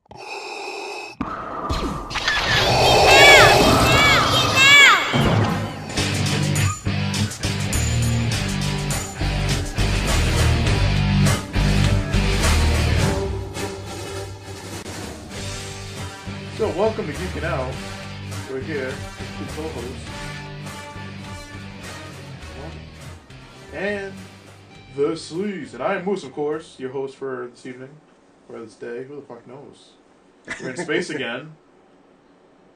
So, welcome to Geeking Out. We're here, two co-hosts. And the Sleaze. And I am Moose, of course, your host for this evening, or this day. Who the fuck knows? We're in space again.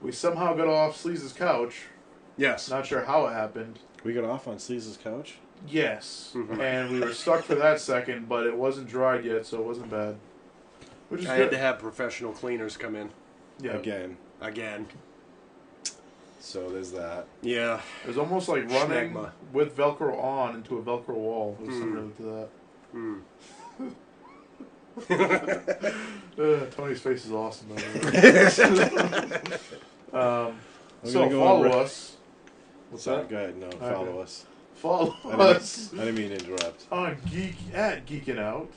We somehow got off Sleaze's couch. Yes. Not sure how it happened. We got off on Sleaze's couch? Yes. Mm-hmm. And we were stuck for that second, but it wasn't dried yet, so it wasn't bad. Which is I good. had to have professional cleaners come in. Yeah. Again. So there's that. Yeah. It was almost like running Schmegma. with Velcro on into a Velcro wall. It was similar to that. Tony's face is awesome. By the way. So follow us. What's that? Go ahead. No, follow us. Follow us I didn't mean to interrupt. on Geeking Out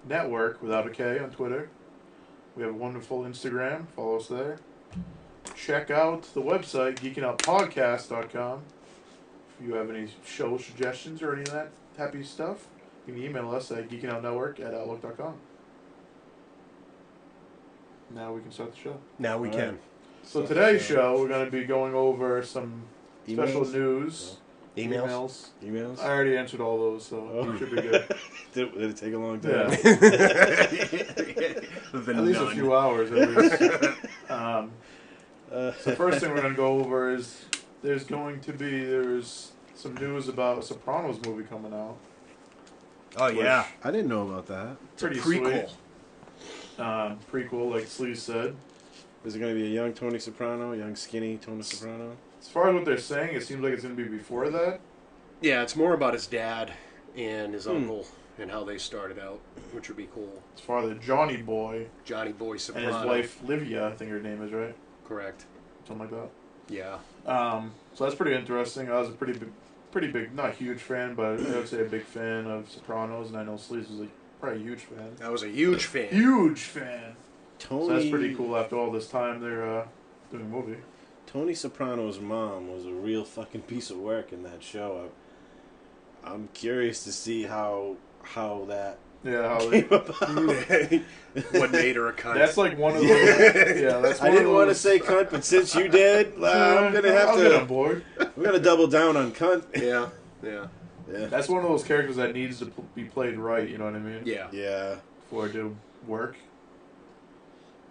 Network without a K on Twitter. We have a wonderful Instagram. Follow us there. Check out the website, geekingoutpodcast.com. If you have any show suggestions or any of that happy stuff, you can email us at geekingoutnetwork@outlook.com. Now we can start the show. Now we All can. right. So today's show, we're going to be going over some special news. Emails? Emails? I already answered all those, so it should be good. Did it take a long time? Yeah. At least a few hours, at least. So first thing we're going to go over is there's some news about a Sopranos movie coming out. Oh, yeah. I didn't know about that. Pretty prequel. Sweet. Prequel, like Sleaze said. Is it going to be a young Tony Soprano, young skinny Tony Soprano? As far as what they're saying, it seems like it's going to be before that. Yeah, it's more about his dad and his uncle and how they started out, which would be cool. His father, Johnny Boy, Johnny Boy and Soprano. his wife, Livia, I think her name is, right? Correct. Something like that. Yeah. So that's pretty interesting. I was a pretty big, not a huge fan, but I would say a big fan of Sopranos, and I know Sleaze was probably a huge fan. I was a huge fan. Huge fan. Tony, So that's pretty cool. After all this time, they're doing a movie. Tony Soprano's mom was a real fucking piece of work in that show. I'm curious to see how that Yeah, how they. What made her a cunt? That's like one of those. Yeah, that's. One I didn't of want to those, say cunt, but since you did, I'm gonna have I'll to. get on board. We're gonna double down on cunt. Yeah. Yeah. Yeah. That's one of those characters that needs to be played right. You know what I mean? Yeah. Yeah. For it to work.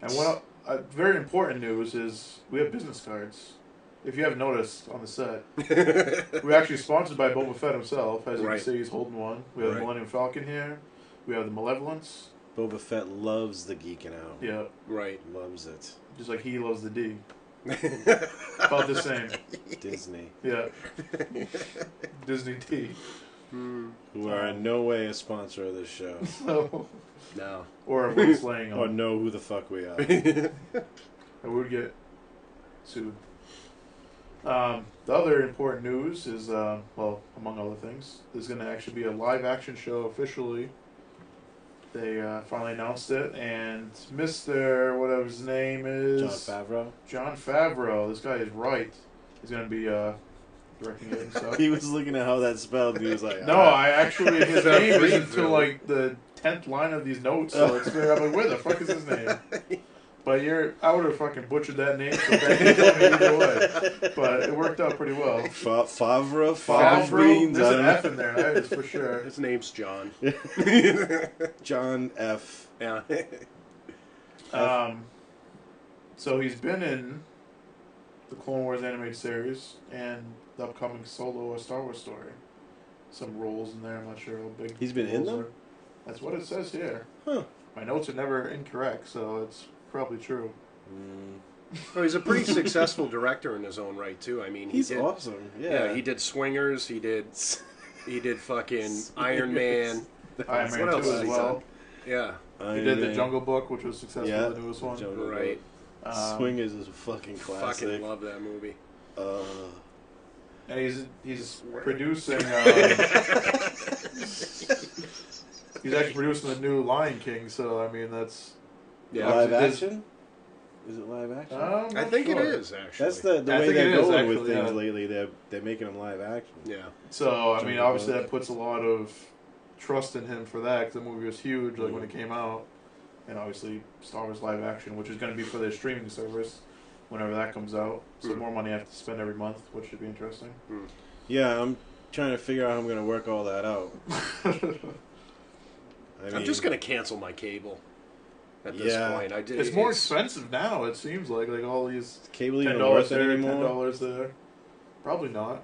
And what very important news is we have business cards. If you haven't noticed on the set, we're actually sponsored by Boba Fett himself. As you can see, he's holding one. We have the Millennium Falcon here. We have the Malevolence. Boba Fett loves the geeking out. Yeah. Right. Loves it. Just like he loves the D. About the same. Disney. Yeah. Disney D. Who are in no way a sponsor of this show. So, No. or what he's laying Or on. know who the fuck we are. I would get sued. The other important news is, well, among other things, there's going to actually be a live action show officially. They finally announced it, and Mr. whatever his name is... Jon Favreau. This guy is right. He's going to be directing it and stuff. He was looking at how that spelled, and he was like... No, I actually... His name is until, like, the 10th line of these notes, so it's I'm like, where the fuck is his name? But I would have fucking butchered that name, so thank you for me either way. But it worked out pretty well. Favreau? Favreau? There's an F in there, that is for sure. His name's John. John F. Yeah. So he's been in the Clone Wars animated series and the upcoming solo Star Wars story. Some roles in there, I'm not sure how big. He's been in them? That's what it says here. Huh. My notes are never incorrect, so it's probably true. Well, he's a pretty successful director in his own right too. I mean, he's awesome. Yeah, he did Swingers. He did fucking Iron Man. Iron Man what 2 else as well. Yeah. He did The Jungle Book, which was successful, Yeah, the newest one. Right. Swingers is a fucking classic. Fucking love that movie. And he's producing. He's actually producing the new Lion King, so I mean that's Yeah. Live Obviously, action? Is it live action? I'm I not think it sure. is actually. That's the I way think they're it is, going with actually, things yeah. lately. They're making them live action. Yeah. So, I mean, Jungle obviously Book. that puts a lot of trust in him for that, 'cause the movie was huge, like, when it came out. And obviously, Star Wars live action, which is going to be for their streaming service whenever that comes out. So, more money I have to spend every month, which should be interesting. Yeah, I'm trying to figure out how I'm going to work all that out. I'm just gonna cancel my cable at this Yeah. point. I did. It's more expensive now, it seems like. Like, all these Is cable even $10 worth it there, anymore? $10 there. Probably not.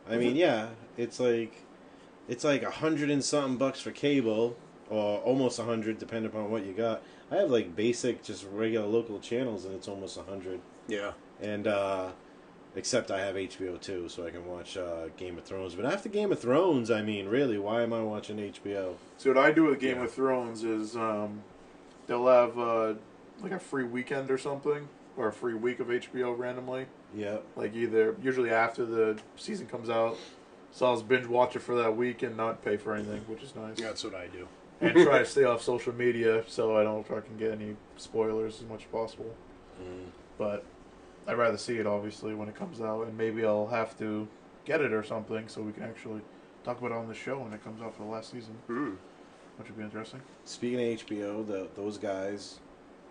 I mean, yeah, it's like 100 and something bucks for cable, or almost 100 depending upon what you got. I have like basic, just regular local channels, and it's almost 100. Yeah. And except I have HBO too, so I can watch Game of Thrones. But after Game of Thrones, I mean, really, why am I watching HBO? So, what I do with Game of Thrones is they'll have like a free weekend or something, or a free week of HBO randomly. Yeah. Like, usually after the season comes out, so I'll just binge watch it for that week and not pay for anything, which is nice. That's what I do. And try to stay off social media so I don't fucking get any spoilers as much as possible. But I'd rather see it, obviously, when it comes out, and maybe I'll have to get it or something so we can actually talk about it on the show when it comes out for the last season, which would be interesting. Speaking of HBO, those guys,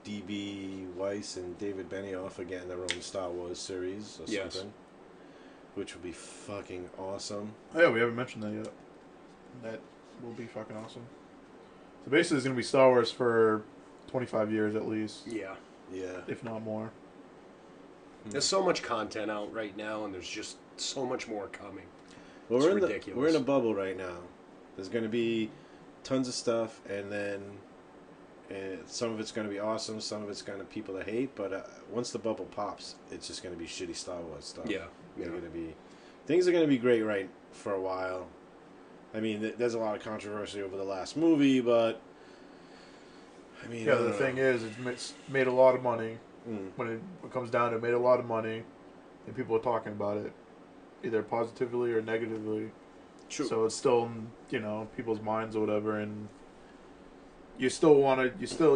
D.B. Weiss and David Benioff, are getting their own Star Wars series or something, which would be fucking awesome. Oh, yeah, we haven't mentioned that yet. That will be fucking awesome. So basically, it's going to be Star Wars for 25 years at least. Yeah. Yeah. If not more. There's so much content out right now, and there's just so much more coming. Well, It's ridiculous. we're in a bubble right now. There's going to be tons of stuff, and then some of it's going to be awesome, some of it's going to people that hate. But once the bubble pops, it's just going to be shitty Star Wars stuff. Yeah. Things are going to be great right for a while. I mean, there's a lot of controversy over the last movie, but I mean, Yeah, the thing is, it's made a lot of money. When it comes down to it, made a lot of money, and people are talking about it, either positively or negatively. True. So it's still, people's minds or whatever, and you still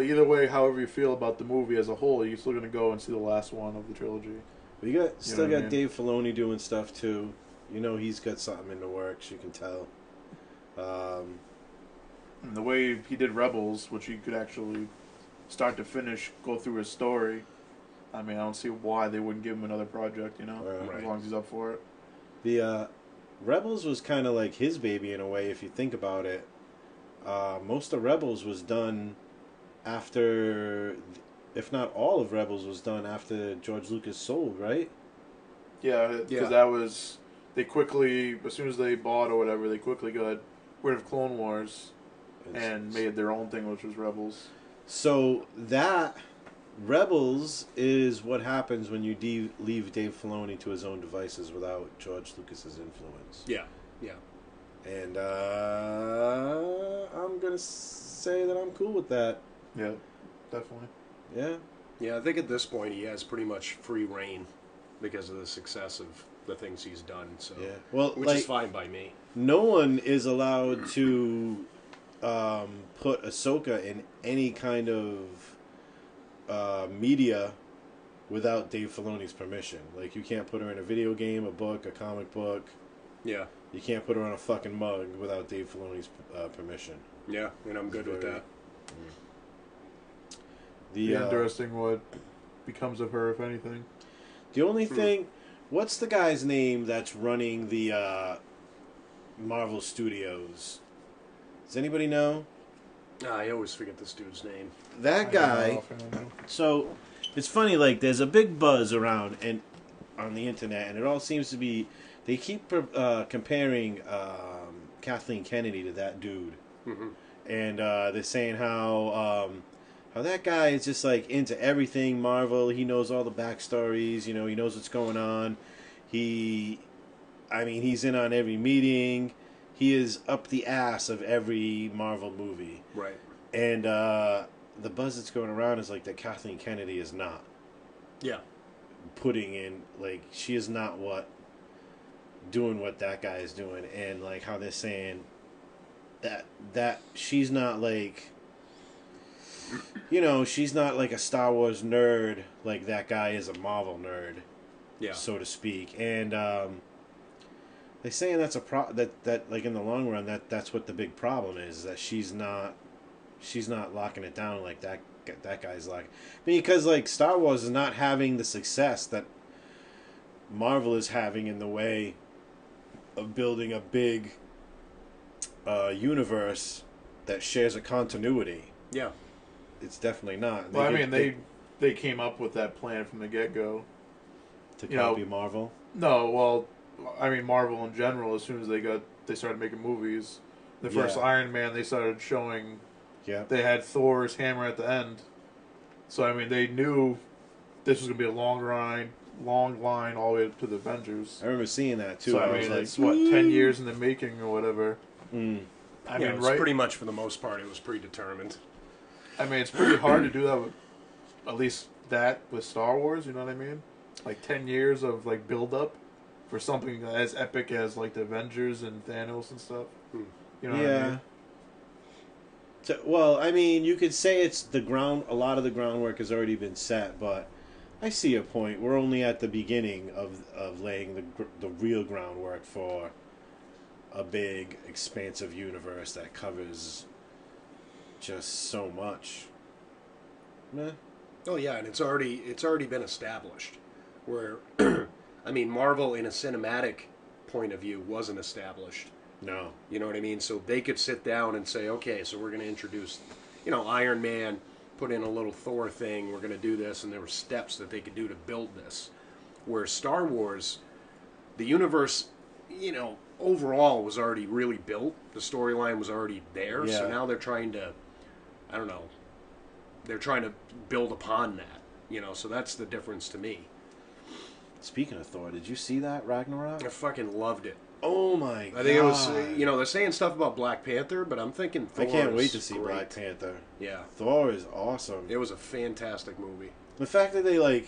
either way, however you feel about the movie as a whole, you're still gonna go and see the last one of the trilogy. We still got mean? Dave Filoni doing stuff too. He's got something in the works. You can tell. And the way he did Rebels, which you could actually start to finish go through his story. I mean, I don't see why they wouldn't give him another project. Right. As long as he's up for it. The Rebels was kind of like his baby in a way, if you think about it. Most of Rebels was done after, if not all of Rebels was done after George Lucas sold, right? Yeah, because that was, they quickly, as soon as they bought or whatever, they quickly got rid of Clone Wars and made their own thing, which was Rebels. So that Rebels is what happens when you leave Dave Filoni to his own devices without George Lucas's influence. Yeah. And I'm gonna say that I'm cool with that. Yeah, definitely. Yeah. Yeah, I think at this point he has pretty much free reign because of the success of the things he's done. So, Yeah. Well, which is fine by me. No one is allowed to put Ahsoka in any kind of media without Dave Filoni's permission. Like, you can't put her in a video game, a book, a comic book. Yeah. You can't put her on a fucking mug without Dave Filoni's permission. Yeah, and I'm good with that. Be interesting what becomes of her, if anything. The only thing, what's the guy's name that's running the Marvel Studios? Does anybody know? I always forget this dude's name. That guy. So it's funny, like, there's a big buzz around and on the internet, and it all seems to be, they keep comparing Kathleen Kennedy to that dude. And they're saying how that guy is just like into everything Marvel. He knows all the backstories. He knows what's going on. He's in on every meeting. He is up the ass of every Marvel movie. Right. And the buzz that's going around is like that Kathleen Kennedy is not. Yeah. Putting in, like, she is not doing what that guy is doing, and like how they're saying that she's not like she's not like a Star Wars nerd like that guy is a Marvel nerd, Yeah. so to speak. And they're saying that's that like in the long run that's what the big problem is, that she's not locking it down like that guy's like. Because like Star Wars is not having the success that Marvel is having in the way of building a big universe that shares a continuity. Yeah. It's definitely not. Well, they came up with that plan from the get-go. To copy Marvel? No, well, I mean Marvel in general. As soon as they started making movies, the first Iron Man, they started showing. Yeah. They had Thor's hammer at the end, so I mean they knew this was gonna be a long line all the way to the Avengers. I remember seeing that too. So I mean, it's what 10 years in the making or whatever. Mm. I mean, it was pretty much for the most part, it was predetermined. I mean, it's pretty hard to do that with, at least that with Star Wars. You know what I mean? Like 10 years of like build up for something as epic as like the Avengers and Thanos and stuff. You know what I mean? So, well, I mean, you could say it's the ground. A lot of the groundwork has already been set, but I see a point. We're only at the beginning of laying the real groundwork for a big, expansive universe that covers just so much. Meh. Oh yeah, and it's already been established. Where, I mean, Marvel in a cinematic point of view wasn't established. No. You know what I mean? So they could sit down and say, okay, so we're going to introduce, Iron Man, put in a little Thor thing, we're going to do this, and there were steps that they could do to build this. Where Star Wars, the universe, overall was already really built. The storyline was already there, so now they're trying to, they're trying to build upon that, so that's the difference to me. Speaking of Thor, did you see that, Ragnarok? I fucking loved it. Oh my god. I think it was, they're saying stuff about Black Panther, but I'm thinking Thor. I can't wait to see great. Black Panther. Yeah. Thor is awesome. It was a fantastic movie. The fact that they,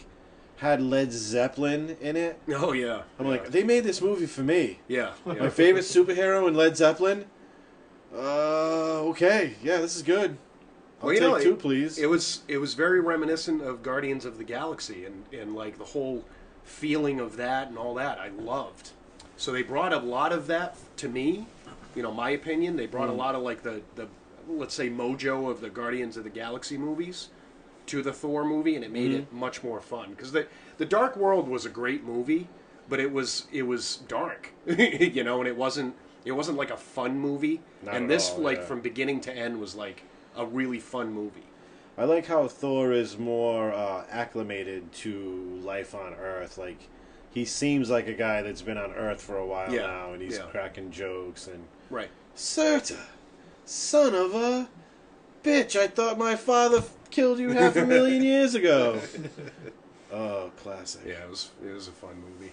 had Led Zeppelin in it. Oh, yeah. I'm like, they made this movie for me. Yeah. My favorite superhero in Led Zeppelin? Okay. Yeah, this is good. I'll take two, please. It was very reminiscent of Guardians of the Galaxy and the whole feeling of that and all that I loved. So they brought a lot of that to me, my opinion. They brought a lot of the let's say mojo of the Guardians of the Galaxy movies to the Thor movie, and it made it much more fun. Because the Dark World was a great movie, but it was dark, and it wasn't like a fun movie. Not and at this all, from beginning to end was like a really fun movie. I like how Thor is more acclimated to life on Earth. He seems like a guy that's been on Earth for a while now, and he's cracking jokes and right. Surta, son of a bitch! I thought my father killed you 500,000 years ago. Oh, classic. Yeah, it was a fun movie.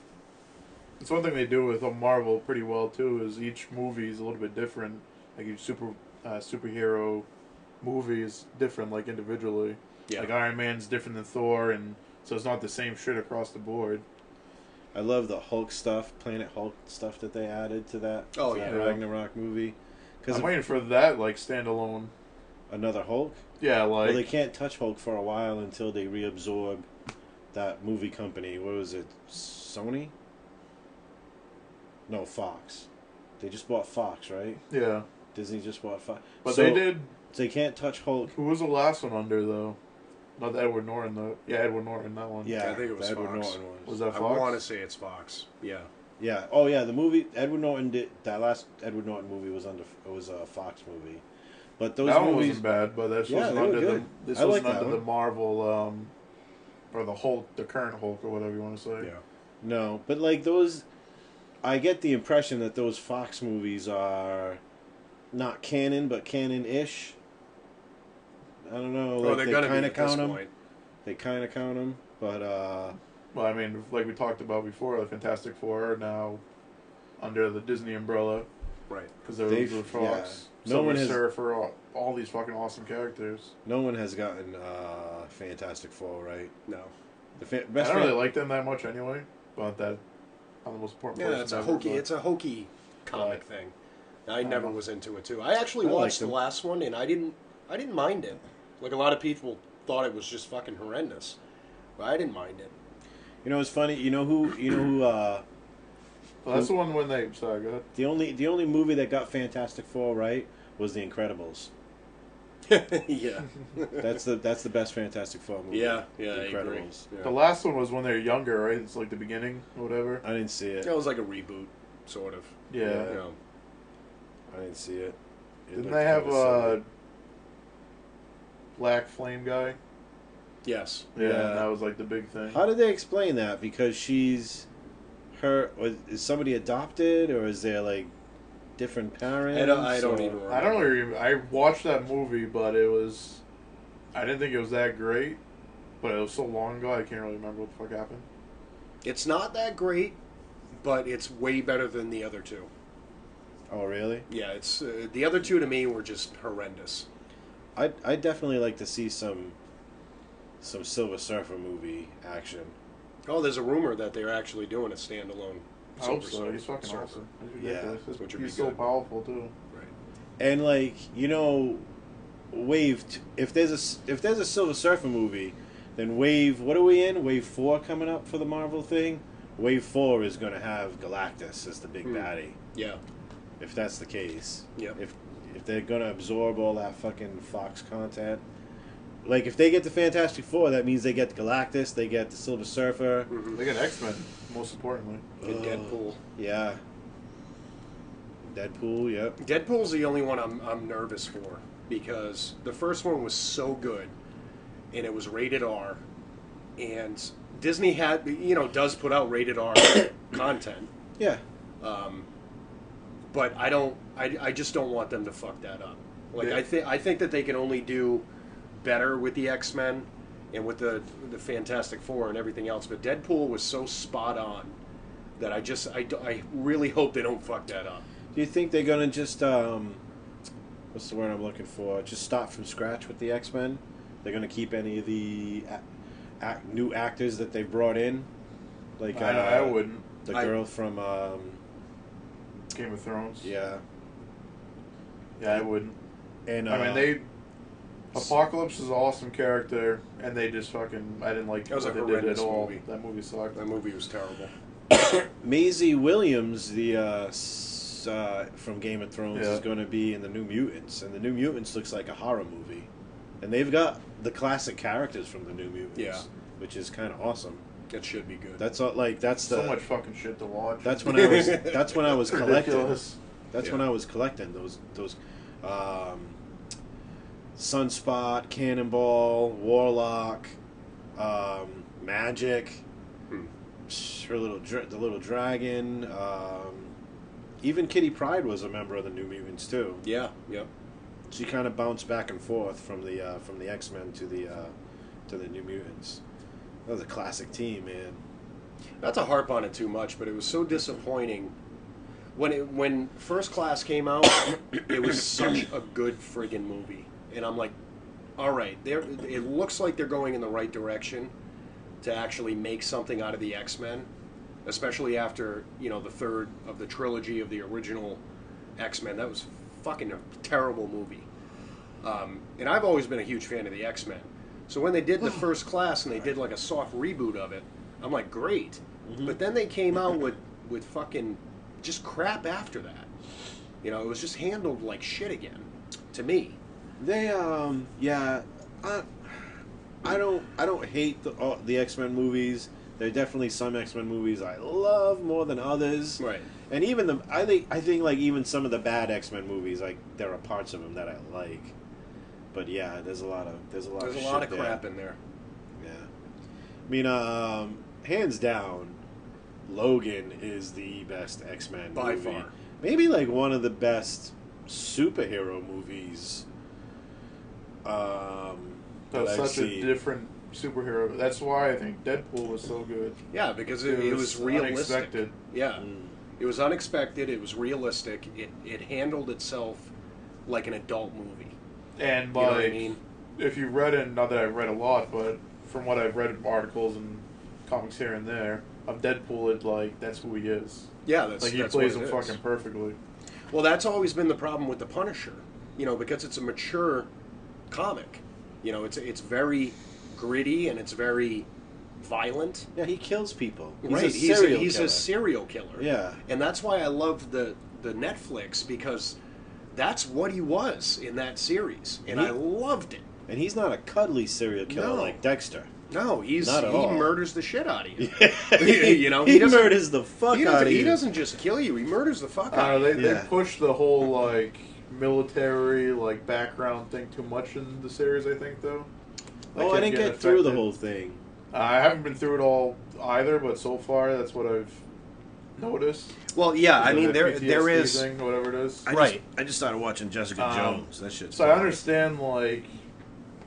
It's one thing they do with Marvel pretty well too. Is each movie is a little bit different. Like each superhero movie is different, individually. Yeah. Like Iron Man's different than Thor, and so it's not the same shit across the board. I love the Hulk stuff, Planet Hulk stuff that they added to that. Oh, that yeah. Ragnarok movie. I'm waiting for that standalone. Another Hulk? Yeah, Well, they can't touch Hulk for a while until they reabsorb that movie company. What was it? Sony? No, Fox. They just bought Fox, right? Yeah. Disney just bought Fox. But they did. They can't touch Hulk. Who was the last one under though? Not Edward Norton though. Yeah, Edward Norton, that one. Yeah, I think it was Edward Fox. Norton Was that I Fox? want to say it's Fox. Yeah. Yeah. Oh yeah, the movie Edward Norton did that last Edward Norton movie was a Fox movie. But those that movies one wasn't bad, but this wasn't they were under good. this I wasn't like that under the one. Marvel or the Hulk, the current Hulk or whatever you want to say. Yeah. No, but those, I get the impression that those Fox movies are not canon, but canon-ish. I don't know. they're they gonna kind be of at count this them. point. They kind of count them, but Well, I mean, like we talked about before, the Fantastic Four are now under the Disney umbrella Right. because they were Fox. No one has Surfer, all these fucking awesome characters. no one has gotten Fantastic Four right. No. The I best don't really like them that much anyway, but I'm the most important Yeah, person it's a ever, hokey. but- It's a hokey comic thing. I never was into it too. I actually I liked watched the them. last one and I didn't mind it. Like, a lot of people thought it was just fucking horrendous. But I didn't mind it. You know, it's funny. You know who? Well, that's the one when they. Sorry, go ahead. The only movie that got Fantastic Four right was The Incredibles. Yeah. That's the best Fantastic Four movie. Yeah, The I agree. Incredibles. Yeah. The last one was when they were younger, right? It's like the beginning or whatever. I didn't see it. It was like a reboot, sort of. Yeah. You know. I didn't see it. Didn't they have Black Flame guy? Yes. Yeah, Yeah. and that was like the big thing. How did they explain that? Because is somebody adopted, or is there like different parents? I don't even remember. I don't know. I watched that movie, but I didn't think it was that great. But it was so long ago, I can't really remember what the fuck happened. It's not that great, but it's way better than the other two. Oh, really? Yeah, it's the other two to me were just horrendous. I'd definitely like to see some Silver Surfer movie action. Oh, there's a rumor that they're actually doing a standalone. I hope so. He's fucking awesome. He's ridiculous. Yeah. Which would He's be so good. powerful too. Right. And like, you know, if there's a Silver Surfer movie, then what are we in? Wave 4 coming up for the Marvel thing? Wave 4 is going to have Galactus as the big baddie. Yeah. If that's the case. Yep. If they're going to absorb all that fucking Fox content. Like, if they get the Fantastic Four, that means they get the Galactus, they get the Silver Surfer. Mm-hmm. They got X-Men, most importantly. And Deadpool. Yeah. Deadpool, yep. Deadpool's the only one I'm nervous for, because the first one was so good, and it was rated R, and Disney does put out rated R content, Yeah. but I just don't want them to fuck that up. Like, Yeah. I think that they can only do better with the X-Men and with the Fantastic Four and everything else, but Deadpool was so spot on that I really hope they don't fuck that up. Do you think they're gonna just what's the word I'm looking for? Just start from scratch with the X-Men? They're gonna keep any of the new actors that they brought in, like I wouldn't. the girl from Game of Thrones. yeah, Yeah, I wouldn't. and I mean, Apocalypse is an awesome character, and they just fucking. I didn't like That was what a they did at horrendous all. movie. That movie sucked. That movie was terrible. Maisie Williams, the from Game of Thrones, Yeah. is going to be in the New Mutants, and the New Mutants looks like a horror movie, and they've got the classic characters from the New Mutants, Yeah. which is kind of awesome. It should be good. That's all, like that's the So much fucking shit to watch. that's when I was collecting. Ridiculous. That's Yeah. when I was collecting those Sunspot, Cannonball, Warlock, Magic, the little dragon. Even Kitty Pryde was a member of the New Mutants too. Yeah, yep. She kind of bounced back and forth from the X-Men to the New Mutants. That was a classic team, man. Not to harp on it too much, but it was so disappointing. When First Class came out, it was such a good friggin' movie. And I'm like, all right, it looks like they're going in the right direction to actually make something out of the X-Men, especially after, the third of the trilogy of the original X-Men. That was fucking a terrible movie. And I've always been a huge fan of the X-Men. So when they did the First Class and they did like a soft reboot of it, I'm like, great. Mm-hmm. But then they came out with fucking just crap after that. It was just handled like shit again, to me. They yeah, I don't hate the X-Men movies. There are definitely some X-Men movies I love more than others. Right. And even I think like even some of the bad X-Men movies, like there are parts of them that I like. But yeah, there's a lot of shit there. Crap in there. Yeah. I mean, hands down, Logan is the best X-Men By movie. far. Maybe like one of the best superhero movies. That that was I've such a seen. different superhero. That's why I think Deadpool was so good. Yeah, because it was realistic. Unexpected. Yeah. It was unexpected. It was realistic. It handled itself like an adult movie. And You know what I mean? if you've read it, not that I've read a lot, but from what I've read articles and comics here and there of Deadpool, that's who he is. Yeah, that's Like he that's plays what him it is. fucking perfectly. Well, that's always been the problem with the Punisher, because it's a mature comic. You know, it's very gritty and it's very violent. Yeah, he kills people. He's Right, a serial he's killer. a serial killer. Yeah. And that's why I love the Netflix, because that's what he was in that series, and I loved it. And he's not a cuddly serial killer like Dexter. No, he all. murders the shit out of you. You know, he murders the fuck out of you. He doesn't just kill you; he murders the fuck out of you. They push the whole like military like background thing too much in the series. I think though. I didn't get through the whole thing. I haven't been through it all either, but so far that's what I've noticed. Well, yeah, I mean there is thing, whatever it is. I just started watching Jessica Jones. That shit. So I understand like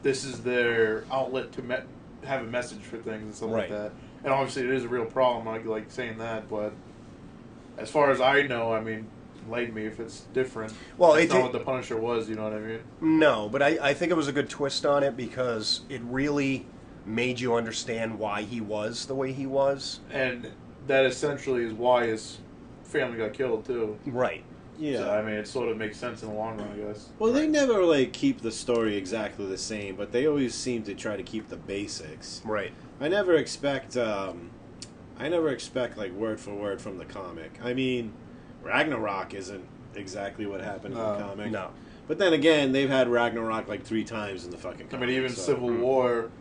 this is their outlet to have a message for things and stuff like that. And obviously it is a real problem, like saying that, but as far as I know, I mean, enlighten me if it's different. Well, it's not what the Punisher was, you know what I mean? No, but I think it was a good twist on it because it really made you understand why he was the way he was. And that essentially is why his family got killed, too. Right. Yeah. So, I mean, it sort of makes sense in the long run, I guess. Well, they never, like, keep the story exactly the same, but they always seem to try to keep the basics. Right. I never expect, like, word for word from the comic. I mean, Ragnarok isn't exactly what happened in the comic. No. But then again, they've had Ragnarok, like, 3 times in the fucking comic. I mean, even Civil War,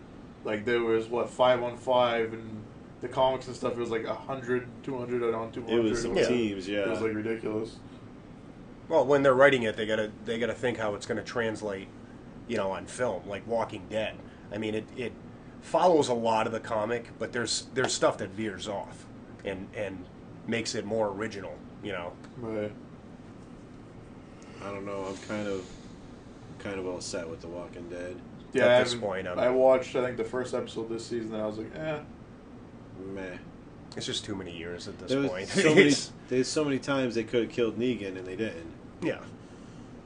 like, there was, 5-on-5, and the comics and stuff, it was, like, 100, 200 on 200. It was some teams, yeah. It was, like, ridiculous. Well, when they're writing it, they gotta think how it's going to translate, you know, on film, like Walking Dead. I mean, it follows a lot of the comic, but there's stuff that veers off and makes it more original, you know. Right. I don't know. I'm kind of all set with The Walking Dead. Yeah, at this point, I watched, I think, the first episode this season, and I was like, meh. It's just too many years at this point. There's so many times they could have killed Negan, and they didn't. Yeah.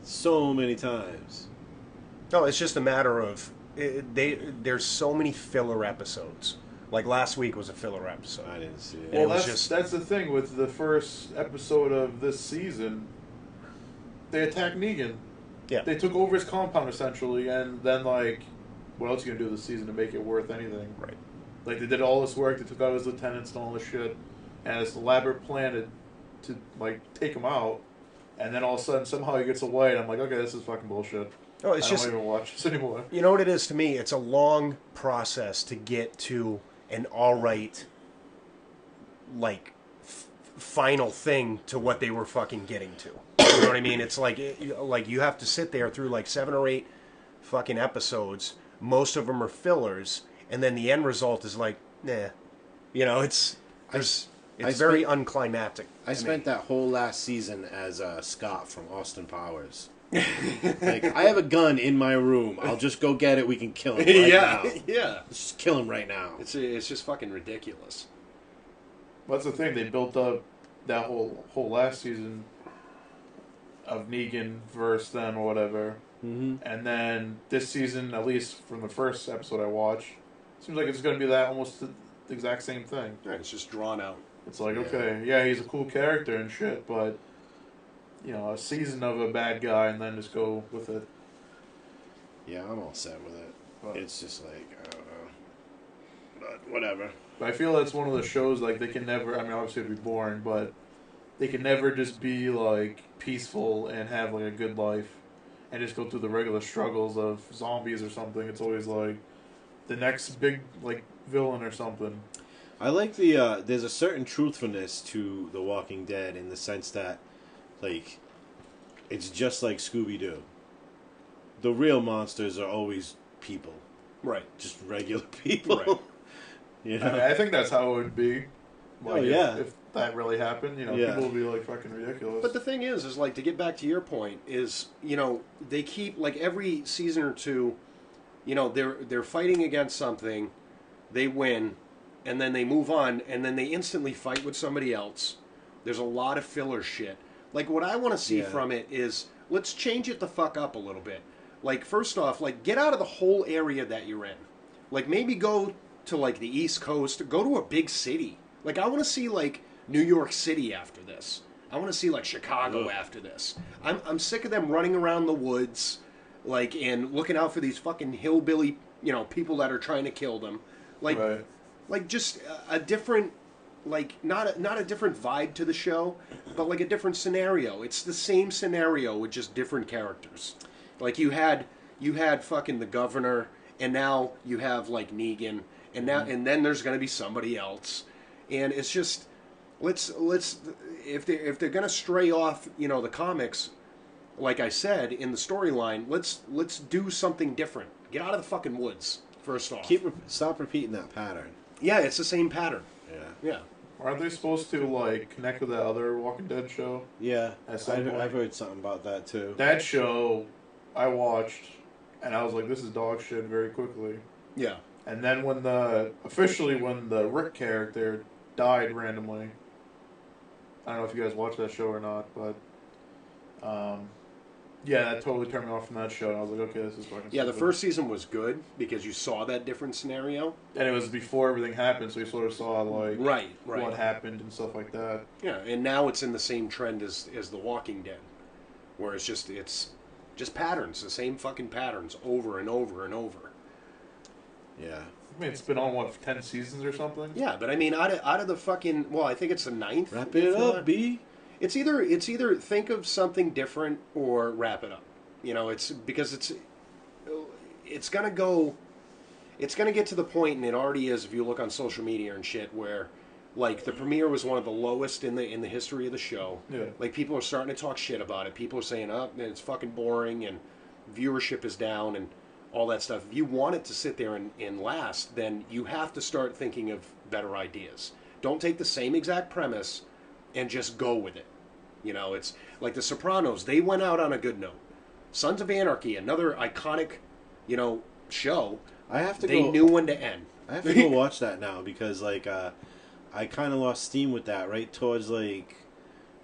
So many times. No, it's just a matter of there's so many filler episodes. Like last week was a filler episode. I didn't see it. well, that's the thing with the first episode of this season. They attacked Negan. Yeah. They took over his compound, essentially, and then, like, what else are you going to do this season to make it worth anything? Right. Like, they did all this work, they took out his lieutenants and all this shit, and this elaborate plan to like, take him out, and then all of a sudden, somehow he gets away, and I'm like, okay, this is fucking bullshit. Oh, I don't even watch this anymore. You know what it is to me? It's a long process to get to an alright, like, final thing to what they were fucking getting to. You know what I mean? It's like you have to sit there through, like, 7 or 8 fucking episodes. Most of them are fillers. And then the end result is like, nah. You know, it's very unclimactic. I spent that whole last season as Scott from Austin Powers. Like, I have a gun in my room. I'll just go get it. We can kill him right now. Yeah. Let's just kill him right now. It's just fucking ridiculous. That's the thing. They built up that whole last season of Negan versus them or whatever. Mm-hmm. And then this season, at least from the first episode I watched, seems like it's going to be that almost the exact same thing. Right, it's just drawn out. It's like, okay, yeah, he's a cool character and shit, but, you know, a season of a bad guy and then just go with it. Yeah, I'm all set with it. But it's just like, I don't know. But whatever. But I feel that's one of the shows, like, they can never, I mean, obviously it'd be boring, but they can never just be, like, peaceful and have, like, a good life and just go through the regular struggles of zombies or something. It's always, like, the next big, like, villain or something. I like the, there's a certain truthfulness to The Walking Dead in the sense that, like, it's just like Scooby-Doo. The real monsters are always people. Right. Just regular people. Right. You know? I think that's how it would be. Like, if that really happened, you know, people would be, like, fucking ridiculous. But the thing is like, to get back to your point, is, you know, they keep, like, every season or two, you know, they're fighting against something, they win, and then they move on, and then they instantly fight with somebody else. There's a lot of filler shit. Like, what I want to see from it is, let's change it the fuck up a little bit. Like, first off, like, get out of the whole area that you're in. Like, maybe go to, like, the East Coast, go to a big city. Like, I want to see, like, New York City after this. I want to see, like, Chicago after this. I'm sick of them running around the woods. like, and looking out for these fucking hillbilly, people that are trying to kill them, like, Right. like just a different, like not a different vibe to the show, but like a different scenario. It's the same scenario with just different characters. Like you had fucking the governor, and now you have like Negan, and now and then there's gonna be somebody else, and it's just let's if they're gonna stray off the comics, like I said in the storyline, let's do something different. Get out of the fucking woods first off. Stop repeating that pattern. Yeah, it's the same pattern. Yeah. Yeah. Aren't they supposed to like connect with that other Walking Dead show? Yeah, At I've heard something about that too. That show I watched, and I was like, "This is dog shit." Very quickly. Yeah. And then when the Rick character died randomly, I don't know if you guys watched that show or not, but yeah, that totally turned me off from that show. And I was like, okay, this is fucking. Yeah, the stupid. first season was good because you saw that different scenario. And it was before everything happened, so you sort of saw like Right. what happened and stuff like that. Yeah, and now it's in the same trend as The Walking Dead, where it's just patterns, the same fucking patterns over and over and over. Yeah. I mean, it's been on what 10 seasons or something. Yeah, but I mean, out of the fucking I think it's the 9th. Wrap it up, B. It's either think of something different or wrap it up. It's because it's gonna get to the point, and it already is if you look on social media and shit, where like the premiere was one of the lowest in the history of the show. Yeah. Like people are starting to talk shit about it. People are saying, "Oh, it's fucking boring," and viewership is down, and all that stuff. If you want it to sit there and last, then you have to start thinking of better ideas. Don't take the same exact premise and just go with it. It's like the Sopranos. They went out on a good note. Sons of Anarchy, another iconic, show. They knew when to end. I have to go watch that now because like I kind of lost steam with that right towards like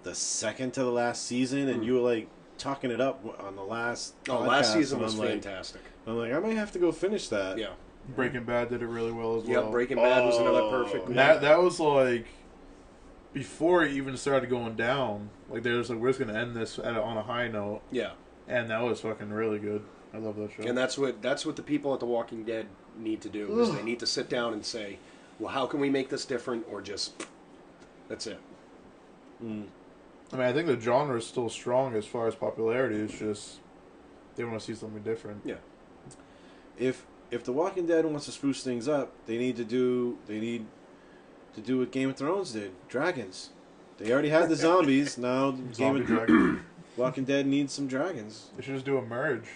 the second to the last season, and you were like talking it up on the last. Last podcast, season was I'm fantastic. I'm like, I might have to go finish that. Yeah. Breaking Bad did it really well as Yeah, well. Breaking Bad was another perfect. That was like before it even started going down. Like there's like we're just gonna end this on a high note. Yeah. And that was fucking really good. I love that show. And that's what the people at The Walking Dead need to do is they need to sit down and say, well, how can we make this different, or just that's it. I mean, I think the genre is still strong as far as popularity. It's just they want to see something different. Yeah. If The Walking Dead wants to spruce things up, they need to do what Game of Thrones did. Dragons. They already had the zombies. Now Walking Dead needs some dragons. They should just do a merge.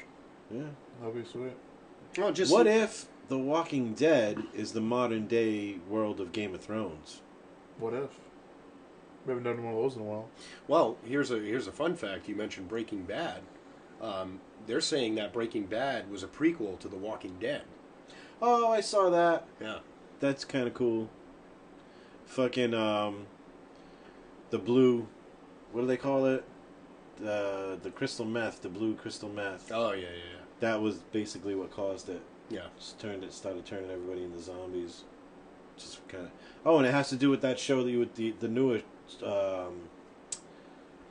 Yeah. That'd be sweet. Well, just what if The Walking Dead is the modern day world of Game of Thrones? What if? We haven't done one of those in a while. Well, here's a fun fact. You mentioned Breaking Bad. They're saying that Breaking Bad was a prequel to The Walking Dead. Oh, I saw that. Yeah. That's kind of cool. Fucking the blue, what do they call it? The crystal meth, the blue crystal meth. Oh yeah. That was basically what caused it. Yeah. Just started turning everybody into zombies. Just kind of. Oh, and it has to do with that show the newer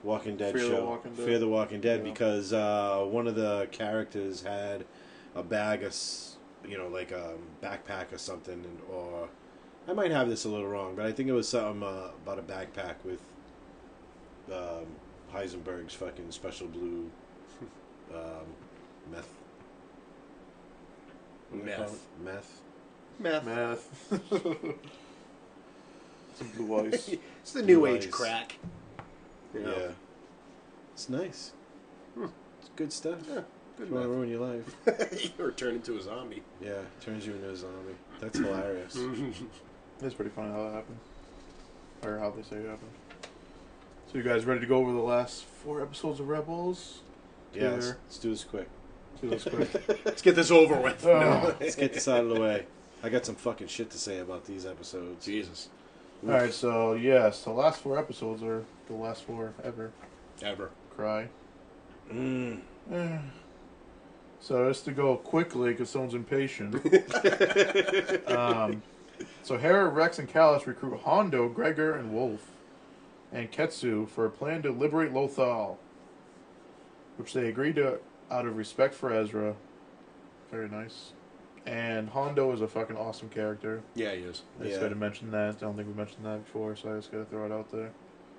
Walking Dead show, Fear the Walking Dead, because one of the characters had a bag of, like a backpack or something, or I might have this a little wrong, but I think it was something about a backpack with Heisenberg's fucking special blue meth. Meth. Some blue ice. It's the new Blue age ice. crack. Yeah. It's nice. It's good stuff. Yeah, good If you want to enough. ruin your life. Or turn into a zombie. Yeah, turns you into a zombie. That's hilarious. It's pretty funny how that happened. Or how they say it happened. So you guys ready to go over the last 4 episodes of Rebels? Yeah, let's do this quick. Do this quick. Let's get this over with. Let's get this out of the way. I got some fucking shit to say about these episodes. Jesus. Alright, so yes, the last 4 episodes are the last 4 ever. Ever. Cry. So just to go quickly, because someone's impatient. So Hera, Rex, and Callus recruit Hondo, Gregor, and Wolf, and Ketsu for a plan to liberate Lothal, which they agree to out of respect for Ezra. Very nice. And Hondo is a fucking awesome character. Yeah, he is. I just got to mention that. I don't think we mentioned that before, so I just got to throw it out there.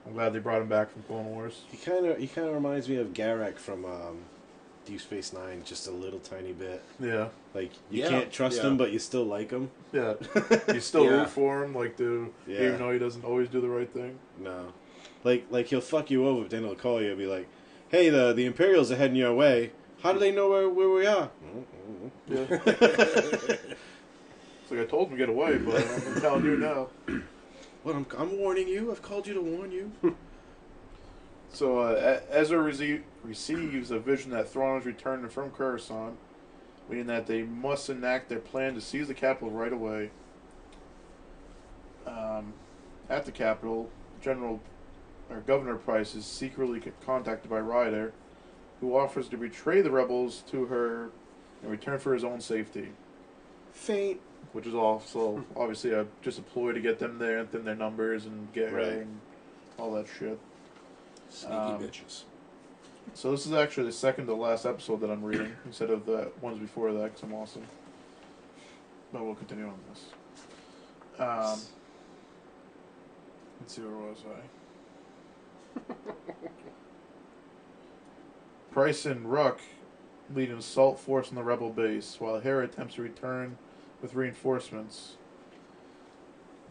I'm glad they brought him back from Clone Wars. He kind of reminds me of Garak from Deep Space Nine, just a little tiny bit. Yeah. Like you can't trust him, but you still like him. Yeah. You still root for him, like even though he doesn't always do the right thing. No. Like he'll fuck you over, but then he'll call you and be like, "Hey, the Imperials are heading your way. How do they know where we are?" Yeah. It's like I told him to get away, but I'm telling you now. Well, I'm warning you. I've called you to warn you. So Ezra receives a vision that Thrawn is returning from Coruscant, meaning that they must enact their plan to seize the capital right away. At the capital, Governor Price is secretly contacted by Ryder, who offers to betray the rebels to her in return for his own safety. Fate. Which is also obviously just a ploy to get them there and thin their numbers and get her and all that shit. Sneaky bitches. So this is actually the second to last episode that I'm reading instead of the ones before that because I'm awesome. But we'll continue on this. Let's see, where was I? Price and Ruck lead an assault force on the rebel base, while Hera attempts to return with reinforcements.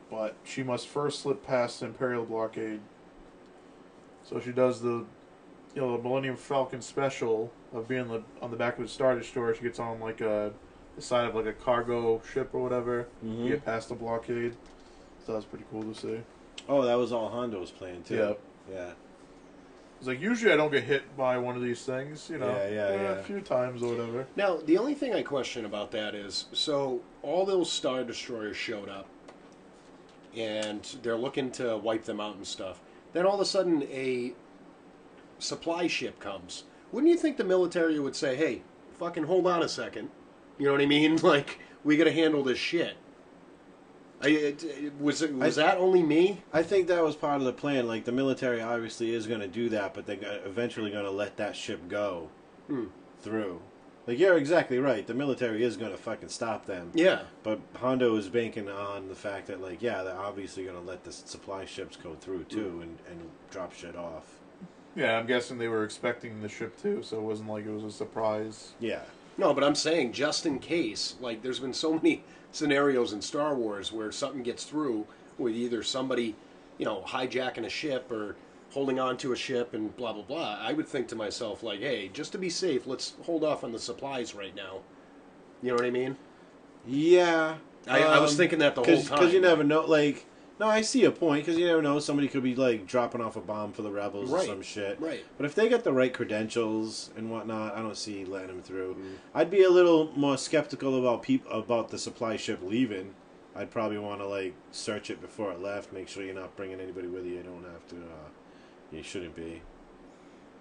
But she must first slip past the Imperial blockade. So she does the Millennium Falcon special of being on the back of a Star Destroyer. She gets on like the side of like a cargo ship or whatever. Mm-hmm. Get past the blockade. So that was pretty cool to see. Oh, that was all Hondo's playing too. Yep. Yeah. It's like usually I don't get hit by one of these things, Yeah. a few times or whatever. Now, the only thing I question about that is, so all those Star Destroyers showed up, and they're looking to wipe them out and stuff. Then all of a sudden, a supply ship comes. Wouldn't you think the military would say, "Hey, fucking hold on a second. You know what I mean? Like, we got to handle this shit." Was that only me? I think that was part of the plan. Like, the military obviously is going to do that, but they're eventually going to let that ship go through. Like, you're exactly right. The military is going to fucking stop them. Yeah. But Hondo is banking on the fact that, like, yeah, they're obviously going to let the supply ships go through, too, and drop shit off. Yeah, I'm guessing they were expecting the ship, too, so it wasn't like it was a surprise. Yeah. No, but I'm saying, just in case, like, there's been so many scenarios in Star Wars where something gets through with either somebody, hijacking a ship or holding on to a ship and blah, blah, blah. I would think to myself, like, hey, just to be safe, let's hold off on the supplies right now. You know what I mean? Yeah. I was thinking that the whole time. Because you never know, like... No, I see a point, because you never know. Somebody could be, like, dropping off a bomb for the rebels or some shit. Right. But if they get the right credentials and whatnot, I don't see letting them through. I'd be a little more skeptical about the supply ship leaving. I'd probably want to, like, search it before it left, make sure you're not bringing anybody with you. You don't have to, you shouldn't be.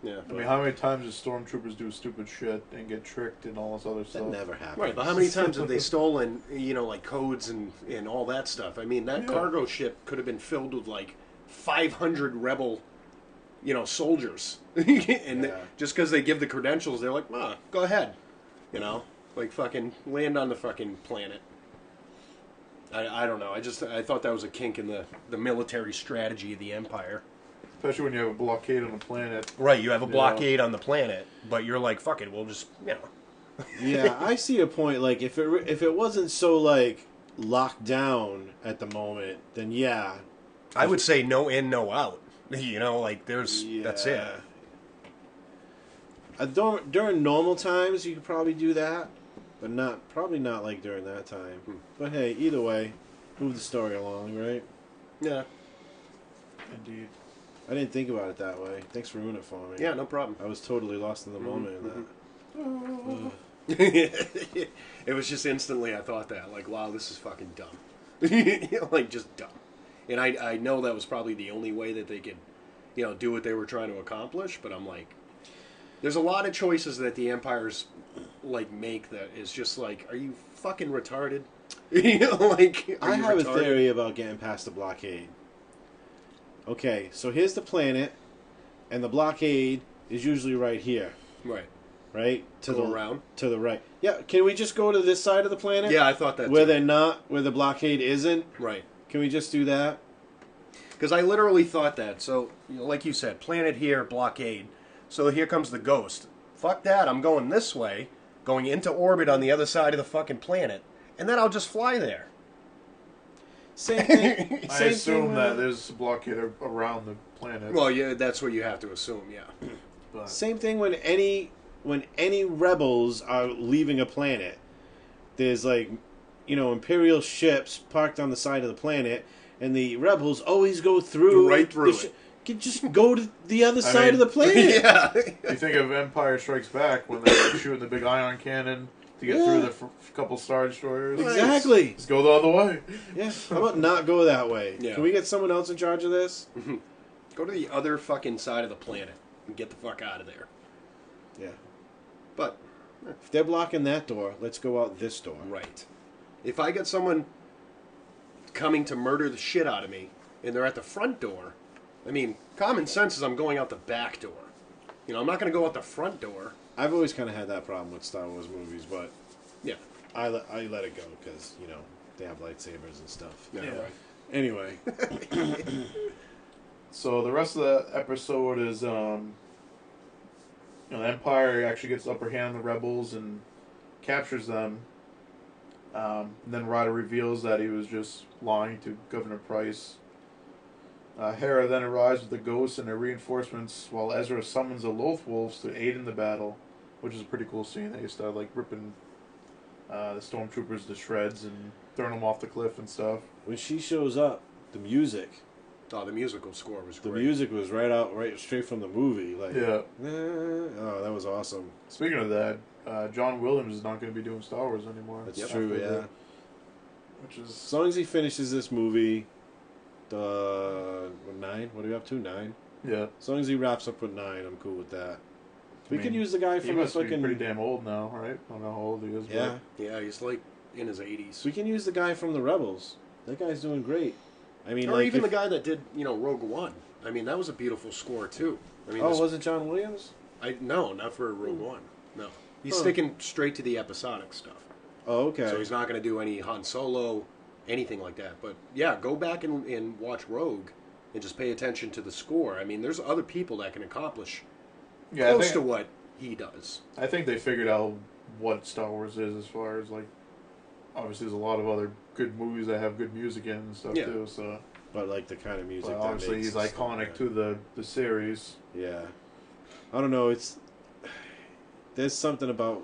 Yeah. I mean, how many times do stormtroopers do stupid shit and get tricked and all this other stuff? That never happens. Right, but how many times have they stolen, like codes and all that stuff? I mean, that cargo ship could have been filled with like 500 rebel, soldiers. And just because they give the credentials, they're like, go ahead. Like fucking land on the fucking planet. I don't know. I thought that was a kink in the military strategy of the Empire. Especially when you have a blockade on the planet. Right, you have a blockade on the planet, but you're like, fuck it, we'll just, Yeah, I see a point. Like, if it wasn't so, like, locked down at the moment, then yeah. I would say no in, no out. That's it. During normal times, you could probably do that, but probably not, like, during that time. But hey, either way, move the story along, right? Yeah. Indeed. I didn't think about it that way. Thanks for ruining it for me. Yeah, no problem. I was totally lost in the moment in that. It was just instantly I thought that, like, wow, this is fucking dumb. Like, just dumb. And I know that was probably the only way that they could, do what they were trying to accomplish, but I'm like, there's a lot of choices that the Empires, like, make that is just like, are you fucking retarded? I have a theory about getting past the blockade. Okay, so here's the planet, and the blockade is usually right here. Right. right? Around. To the right. Yeah, can we just go to this side of the planet? Yeah, I thought that where too. they're not, where the blockade isn't. Right. Can we just do that? Because I literally thought that. So, like you said, planet here, blockade. So here comes the ghost. Fuck that, I'm going this way, going into orbit on the other side of the fucking planet, and then I'll just fly there. Same thing. I assume that there's a blockade around the planet. Well, yeah, that's what you have to assume, yeah. But Same thing when any rebels are leaving a planet. There's like, Imperial ships parked on the side of the planet, and the rebels always go through Right through it. Can just go to the other side of the planet. Yeah. you think of Empire Strikes Back when they're shooting the big ion cannon to get through the couple Star Destroyers. Exactly. Let's go the other way. Yeah. How about not go that way? Yeah. Can we get someone else in charge of this? Go to the other fucking side of the planet and get the fuck out of there. Yeah. But, If they're blocking that door, let's go out this door. right. If I get someone coming to murder the shit out of me, and they're at the front door, I mean, common sense is I'm going out the back door. I'm not going to go out the front door. I've always kind of had that problem with Star Wars movies, but Yeah. I let it go because, they have lightsabers and stuff. Yeah. Yeah. Right. Anyway. So the rest of the episode is, the Empire actually gets the upper hand on the rebels and captures them. And then Ryder reveals that he was just lying to Governor Price. Hera then arrives with the ghosts and their reinforcements, while Ezra summons the Lothwolves to aid in the battle, which is a pretty cool scene. They start ripping the stormtroopers to shreds and throwing them off the cliff and stuff. When she shows up, the music Oh, the musical score was The great. music was right straight from the movie. Like, Yeah. oh, that was awesome. Speaking of that, John Williams is not going to be doing Star Wars anymore. That's true, yeah. Which As is long as he finishes this movie, the 9? What are we up to? 9? yeah. As long as he wraps up with 9, I'm cool with that. We I could mean, use the guy He from the must be fucking. pretty damn old now, right? I don't know how old he is. Yeah, Yeah, he's like in his 80s. we can use the guy from the Rebels. That guy's doing great. I mean, Or like even if- the guy that did, Rogue One. I mean, that was a beautiful score too. I mean, Oh, was it John Williams? no, not for Rogue One. No, he's Huh. sticking straight to the episodic stuff. Oh, okay. So he's not going to do any Han Solo, anything like that. But yeah, go back and watch Rogue, and just pay attention to the score. I mean, there's other people that can accomplish Yeah, close to what he does. I think they figured out what Star Wars is as far as obviously there's a lot of other good movies that have good music in and stuff Yeah. too. So, But like the kind of music but that obviously makes he's it stuff, iconic yeah. to the series. Yeah. I don't know. There's something about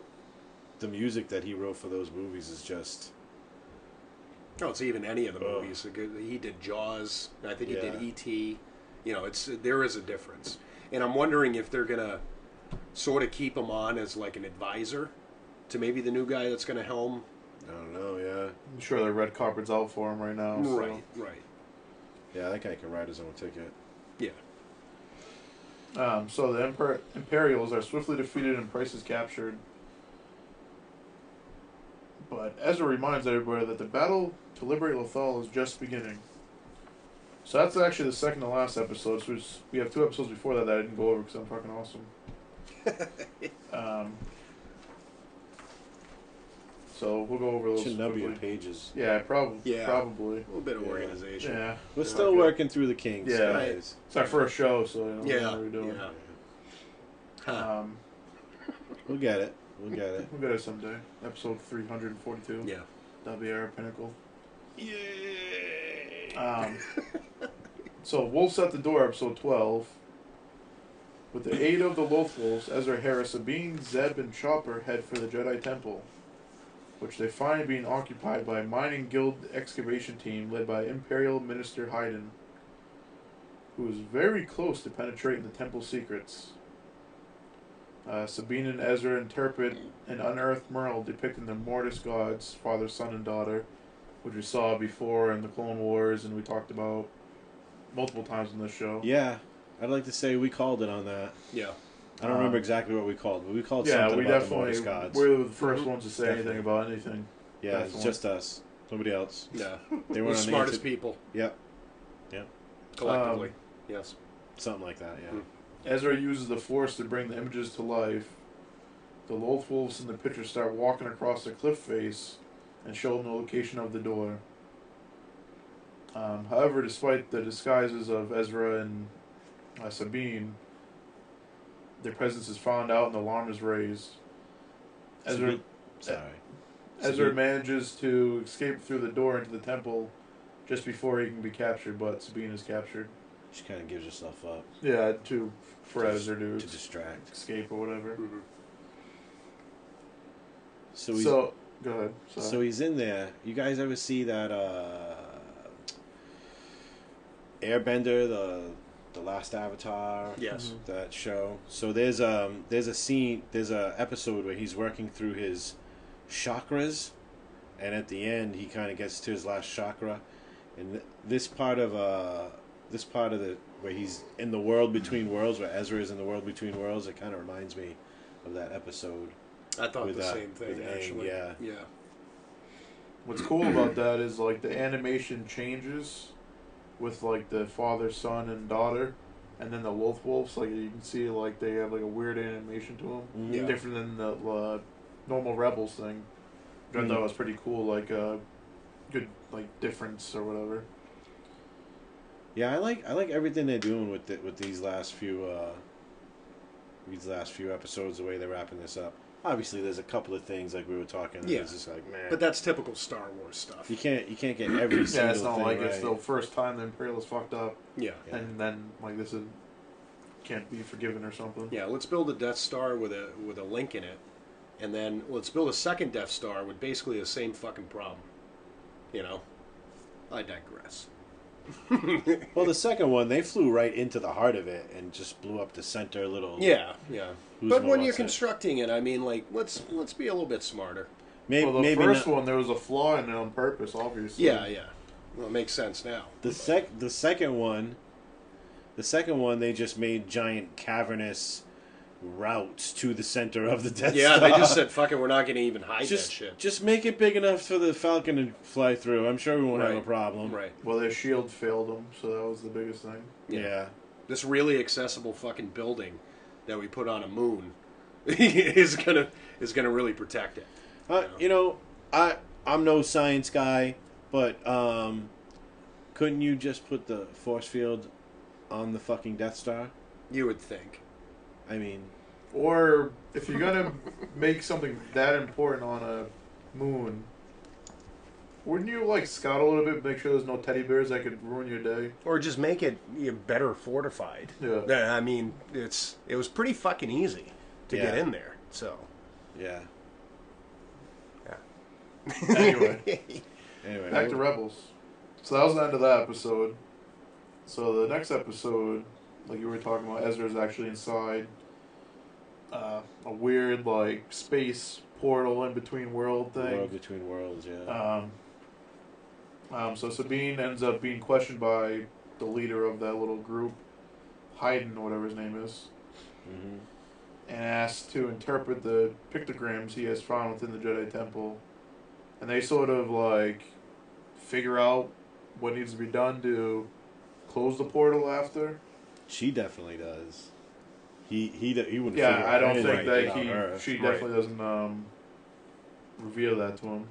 the music that he wrote for those movies is just. No, it's even any of the Ugh. movies. He did Jaws. I think he Yeah. did E.T. There is a difference, and I'm wondering if they're gonna sort of keep him on as like an advisor to maybe the new guy that's gonna helm. I don't know. Yeah. I'm sure the red carpet's out for him right now. So. Right. Yeah, that guy can write his own ticket. Yeah. So the Imperials are swiftly defeated and Price is captured. But Ezra reminds everybody that the battle to liberate Lothal is just beginning. So that's actually the second to last episode. So we have 2 episodes before that I didn't go over because I'm fucking awesome. So we'll go over those Should number your quickly. pages. Yeah, probably. Yeah. Probably. A little bit of Yeah. organization. Yeah. We're Yeah, still okay. working through the kinks, Yeah. guys. It's our first show, so Yeah. what we're doing. Yeah. Huh. We'll get it. We'll get it. We'll get it someday. Episode 342. Yeah. That'll be our pinnacle. Yay! So Wolves at the Door, episode 12. With the aid of the Lothwolves, Ezra, Hera, Sabine, Zeb, and Chopper head for the Jedi Temple, which they find being occupied by a mining guild excavation team led by Imperial Minister Haydn, who is very close to penetrating the temple secrets. Sabine and Ezra interpret an unearthed mural depicting the Mortis gods, father, son, and daughter, which we saw before in the Clone Wars, and we talked about multiple times in this show. Yeah, I'd like to say we called it on that. Yeah. I don't remember exactly what we called, but we called Yeah, something we about the definitely Mortis gods. we're the 1st Mhm. ones to say Definitely. anything about anything. Yeah, it's definitely. just us. Nobody else. Yeah. They The weren't on the smartest internet. people Yep. Yep. collectively. Yes. Something like that, yeah. Hmm. Ezra uses the Force to bring the images to life, the wolves in the picture start walking across the cliff face and show them the location of the door. However, despite the disguises of Ezra and Sabine, their presence is found out and the alarm is raised. Ezra, Ezra manages to escape through the door into the temple just before he can be captured, but Sabine is captured. She kind of gives herself up. Yeah, for Ezra to distract, escape or whatever. Mm-hmm. So go ahead. Sorry. So he's in there. You guys ever see that Airbender, the last Avatar? Yes. That show. So there's a scene, there's a episode where he's working through his chakras, and at the end he kind of gets to his last chakra, and this part of the where he's in the world between worlds, where Ezra is in the world between worlds, it kind of reminds me of that episode. I thought the same thing, actually. Yeah. What's cool about that is like the animation changes with like the father, son, and daughter, and then the wolves. Like you can see, like they have like a weird animation to them, Yeah. different than the normal Rebels thing. I thought was pretty cool, like good like difference or whatever. Yeah, I like everything they're doing with these last few episodes, the way they're wrapping this up. Obviously, there's a couple of things like we were talking. Yeah. It's just like, man. But that's typical Star Wars stuff. You can't get every single it's not thing like right. it's the first time the Imperials fucked up. Yeah. And then like this is can't be forgiven or something. Yeah, let's build a Death Star with a link in it, and then let's build a second Death Star with basically the same fucking problem. You know, I digress. Well, the second one, they flew right into the heart of it and just blew up the center little. Yeah. But when you're what's it? constructing it, I mean, like, let's be a little bit smarter. Maybe, Well, the maybe first not. one there was a flaw in it on purpose, obviously. Yeah. Well, it makes sense now. The second one, they just made giant cavernous routes to the center of the Death Yeah, Star. they just said, "Fuck it, we're not going to even hide that shit." Just make it big enough for the Falcon to fly through. I'm sure we won't have a problem. Right. Well, their shield failed them, so that was the biggest thing. Yeah. This really accessible fucking building that we put on a moon is gonna really protect it. You know, I'm no science guy, but couldn't you just put the force field on the fucking Death Star? You would think. I mean, or if you're gonna make something that important on a moon, wouldn't you like scout a little bit, make sure there's no teddy bears that could ruin your day? Or just make it better fortified. Yeah. I mean, it was pretty fucking easy to get in there. So. yeah. Anyway, back to we'll- Rebels. So that was the end of that episode. So the next episode, like you were talking about, Ezra's actually inside a weird like space portal in between world thing. World between worlds, yeah. So Sabine ends up being questioned by the leader of that little group, Haydn, or whatever his name is, and asked to interpret the pictograms he has found within the Jedi Temple. And they sort of like figure out what needs to be done to close the portal after. She definitely does. He wouldn't. Yeah, figure I out don't anything think that without her. she definitely doesn't reveal that to him.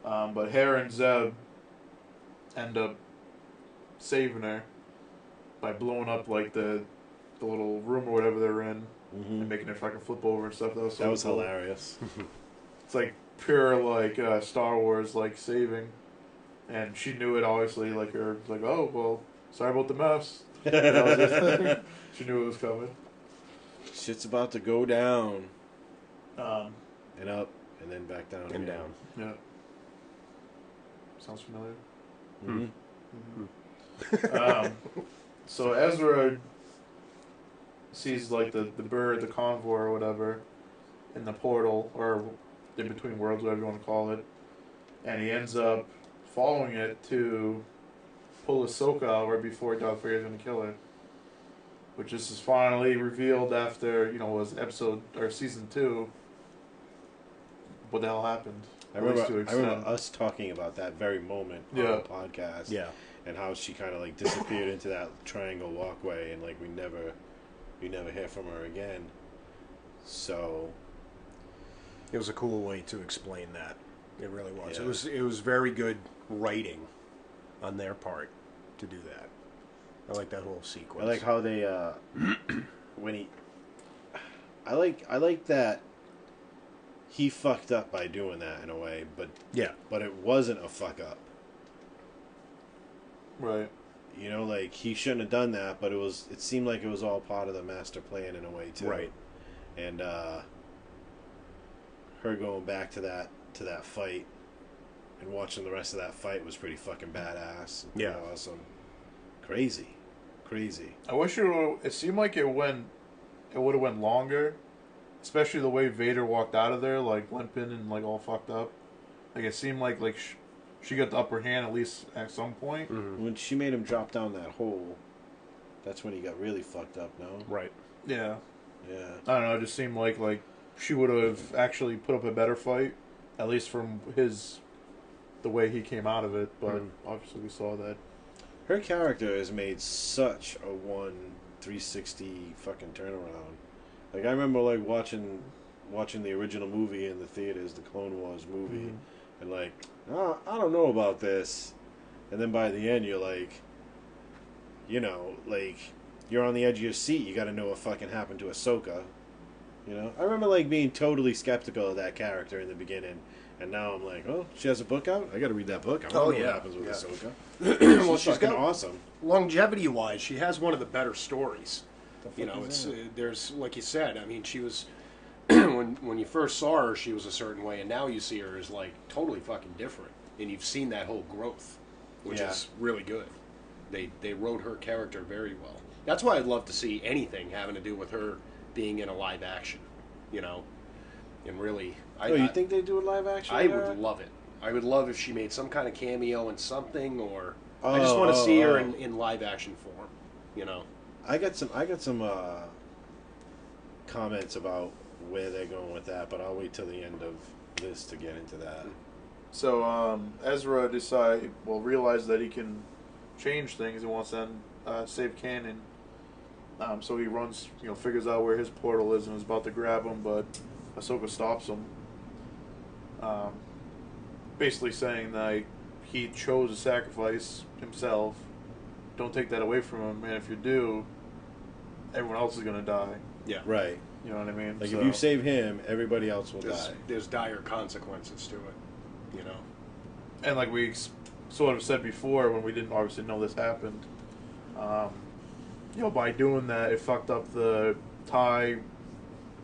But Hera and Zeb end up saving her by blowing up like the little room or whatever they're in and making her fucking flip over and stuff. That was cool. Hilarious. It's like pure like Star Wars like saving, and she knew it obviously. Like her like, oh well, sorry about the mess. That was it. She knew it was coming. Shit's about to go down. And up and then back down And again. down. Yeah. Sounds familiar. So Ezra sees like the bird, the convoy or whatever, in the portal or in between worlds, whatever you want to call it, and he ends up following it to pull Ahsoka out right before Darth Vader's going to kill her. Which is finally revealed after, was episode or season 2. What the hell happened? I remember us talking about that very moment on the podcast. Yeah. And how she kind of like disappeared into that triangle walkway, and like we never hear from her again. So it was a cool way to explain that. It really was. Yeah. It was very good writing on their part to do that. I like that whole sequence. I like how they when he I like that he fucked up by doing that in a way, but it wasn't a fuck up. Right. You know, like he shouldn't have done that, but it seemed like it was all part of the master plan in a way too. Right. And her going back to that fight and watching the rest of that fight was pretty fucking badass. Yeah. Awesome. Crazy. I wish it seemed like it would have went longer, especially the way Vader walked out of there, like limping and like all fucked up. Like it seemed like she got the upper hand at least at some point. Mm-hmm. When she made him drop down that hole, that's when he got really fucked up. No. Right. Yeah. Yeah. I don't know. It just seemed like she would have actually put up a better fight, at least from the way he came out of it. But obviously we saw that. Her character has made such a 360 fucking turnaround. Like I remember like watching the original movie in the theaters, the Clone Wars movie, and like, oh, I don't know about this, and then by the end you're like, you know, like you're on the edge of your seat. You got to know what fucking happened to Ahsoka. You know, I remember like being totally skeptical of that character in the beginning. And now I'm like, oh, she has a book out? I got to read that book. I want to know what happens with Ahsoka. Well, she's fucking awesome. Longevity-wise, she has one of the better stories. You know, is there's like you said. I mean, she was when you first saw her, she was a certain way, and now you see her as like totally fucking different, and you've seen that whole growth, which is really good. They wrote her character very well. That's why I'd love to see anything having to do with her being in a live action. You know, and really. You think they do a live action? I would love it. I would love if she made some kind of cameo in something, or I just want to see her in live action form. You know, I got some comments about where they're going with that, but I'll wait till the end of this to get into that. So Ezra realized that he can change things and wants to save Kanan. So he runs, figures out where his portal is and is about to grab him, but Ahsoka stops him. Basically saying that he chose to sacrifice himself. Don't take that away from him, and if you do, everyone else is going to die. Yeah. Right. You know what I mean? Like, if you save him, everybody else will die. There's dire consequences to it, you know? And like we sort of said before, when we didn't obviously know this happened, by doing that, it fucked up the TIE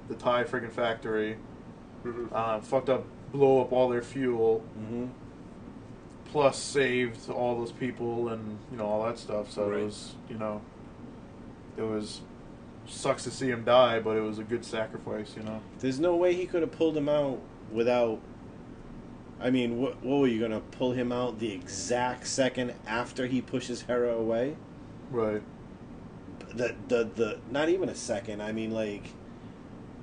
friggin' factory. Fucked up, blow up all their fuel. Plus saved all those people and, all that stuff. So right. it was sucks to see him die, but it was a good sacrifice, There's no way he could have pulled him out without... I mean, what were you going to pull him out the exact second after he pushes Hera away? Right. The not even a second. I mean, like,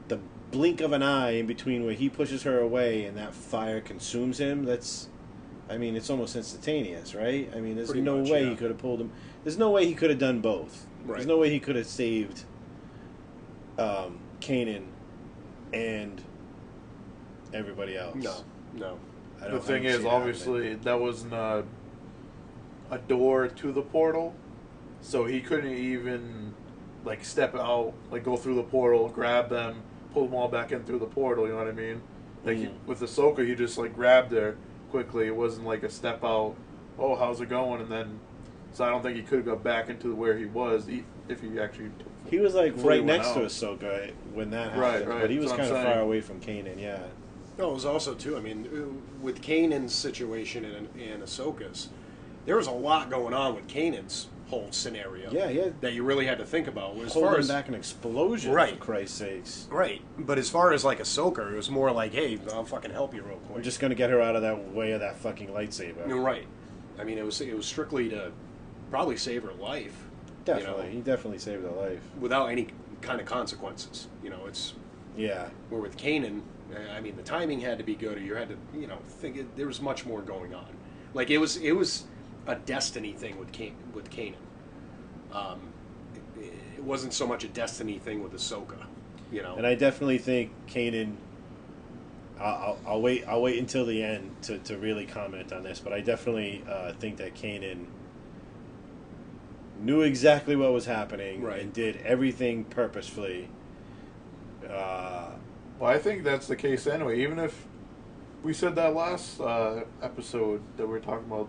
the blink of an eye in between where he pushes her away and that fire consumes him, it's almost instantaneous, right? I mean, there's Pretty no much, way yeah. he could have pulled him. There's no way he could have done both. Right. There's no way he could have saved Kanan and everybody else. No. The thing is, obviously, that wasn't a door to the portal, so he couldn't even, like, step out, like, go through the portal, grab them, pull them all back in through the portal, you know what I mean? Like, with Ahsoka, he just, like, grabbed her quickly. It wasn't, like, a step out, oh, how's it going? And then, so I don't think he could have got back into where he was if he actually... He was, like, right next out. to Ahsoka when that happened, right. but he was That's kind what of I'm far away from Kanan, yeah. No, it was also, too, I mean, with Kanan's situation and Ahsoka's, there was a lot going on with Kanan's whole scenario. Yeah. That you really had to think about. As Holding far as back an explosion, right. for Christ's sakes. Right. But as far as, like, Ahsoka, it was more like, hey, I'll fucking help you real quick. We're just going to get her out of that way of that fucking lightsaber. Right. I mean, it was strictly to probably save her life. Definitely. He definitely saved her life. Without any kind of consequences. It's... Yeah. Where with Kanan, I mean, the timing had to be good, or you had to, think there was much more going on. Like, it was a destiny thing with Kanan. It wasn't so much a destiny thing with Ahsoka. You know, And I definitely think Kanan. I'll wait. I'll wait until the end to really comment on this. But I definitely think that Kanan knew exactly what was happening Right. and did everything purposefully. Well, I think that's the case anyway. Even if we said that last episode that we were talking about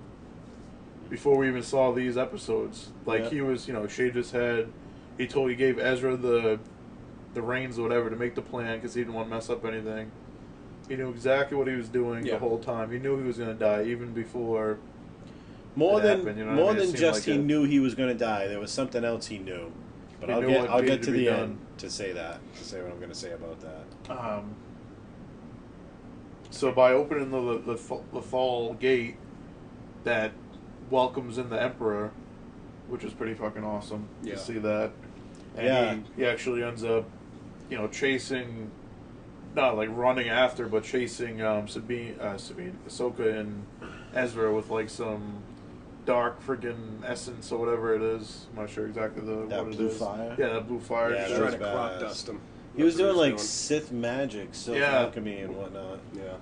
before we even saw these episodes, like Yeah. he was, shaved his head. He gave Ezra the reins or whatever to make the plan because he didn't want to mess up anything. He knew exactly what he was doing the whole time. He knew he was going to die even before. More than happened, more It than seemed just like he it. knew he was going to die. There was something else he knew. But He I'll knew get what I'll needed get to to be the done. end to say what I'm going to say about that. So by opening the fall gate that welcomes in the Emperor, which is pretty fucking awesome to see that. And he actually ends up, chasing, not like running after, but chasing Ahsoka and Ezra with like some dark friggin' essence or whatever it is. I'm not sure exactly what it blue is. fire? Yeah, that blue fire. Yeah, shit. that trying was to crop badass. dust him. He was That's what doing he Sith magic, silk alchemy, and whatnot. Yeah.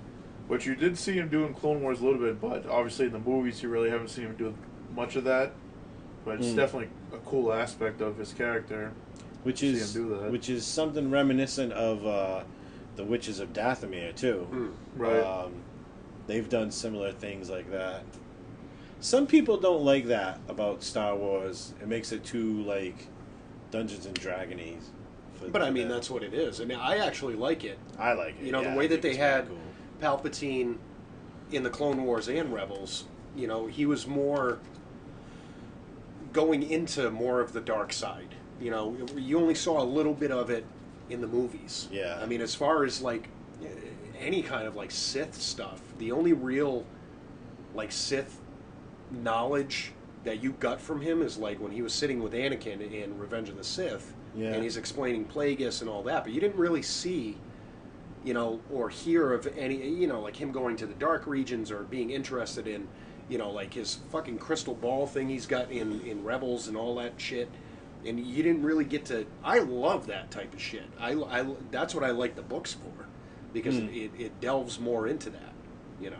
Which you did see him do in Clone Wars a little bit, but obviously in the movies you really haven't seen him do much of that. But it's definitely a cool aspect of his character. Which to is see him do that. which is something reminiscent of the Witches of Dathomir too. Right. They've done similar things like that. Some people don't like that about Star Wars. It makes it too like Dungeons and Dragons-y. But I mean, that's what it is. I mean, I actually like it. I like it. The I way that think they it's had really Palpatine in the Clone Wars and Rebels, he was more going into more of the dark side. You only saw a little bit of it in the movies. Yeah. I mean, as far as like any kind of like Sith stuff, the only real like Sith knowledge that you got from him is like when he was sitting with Anakin in Revenge of the Sith, and he's explaining Plagueis and all that, but you didn't really see, or hear of any, like him going to the dark regions or being interested in, like his fucking crystal ball thing he's got in Rebels and all that shit. And you didn't really get to. I love that type of shit. That's what I like the books for, because it delves more into that. Yeah,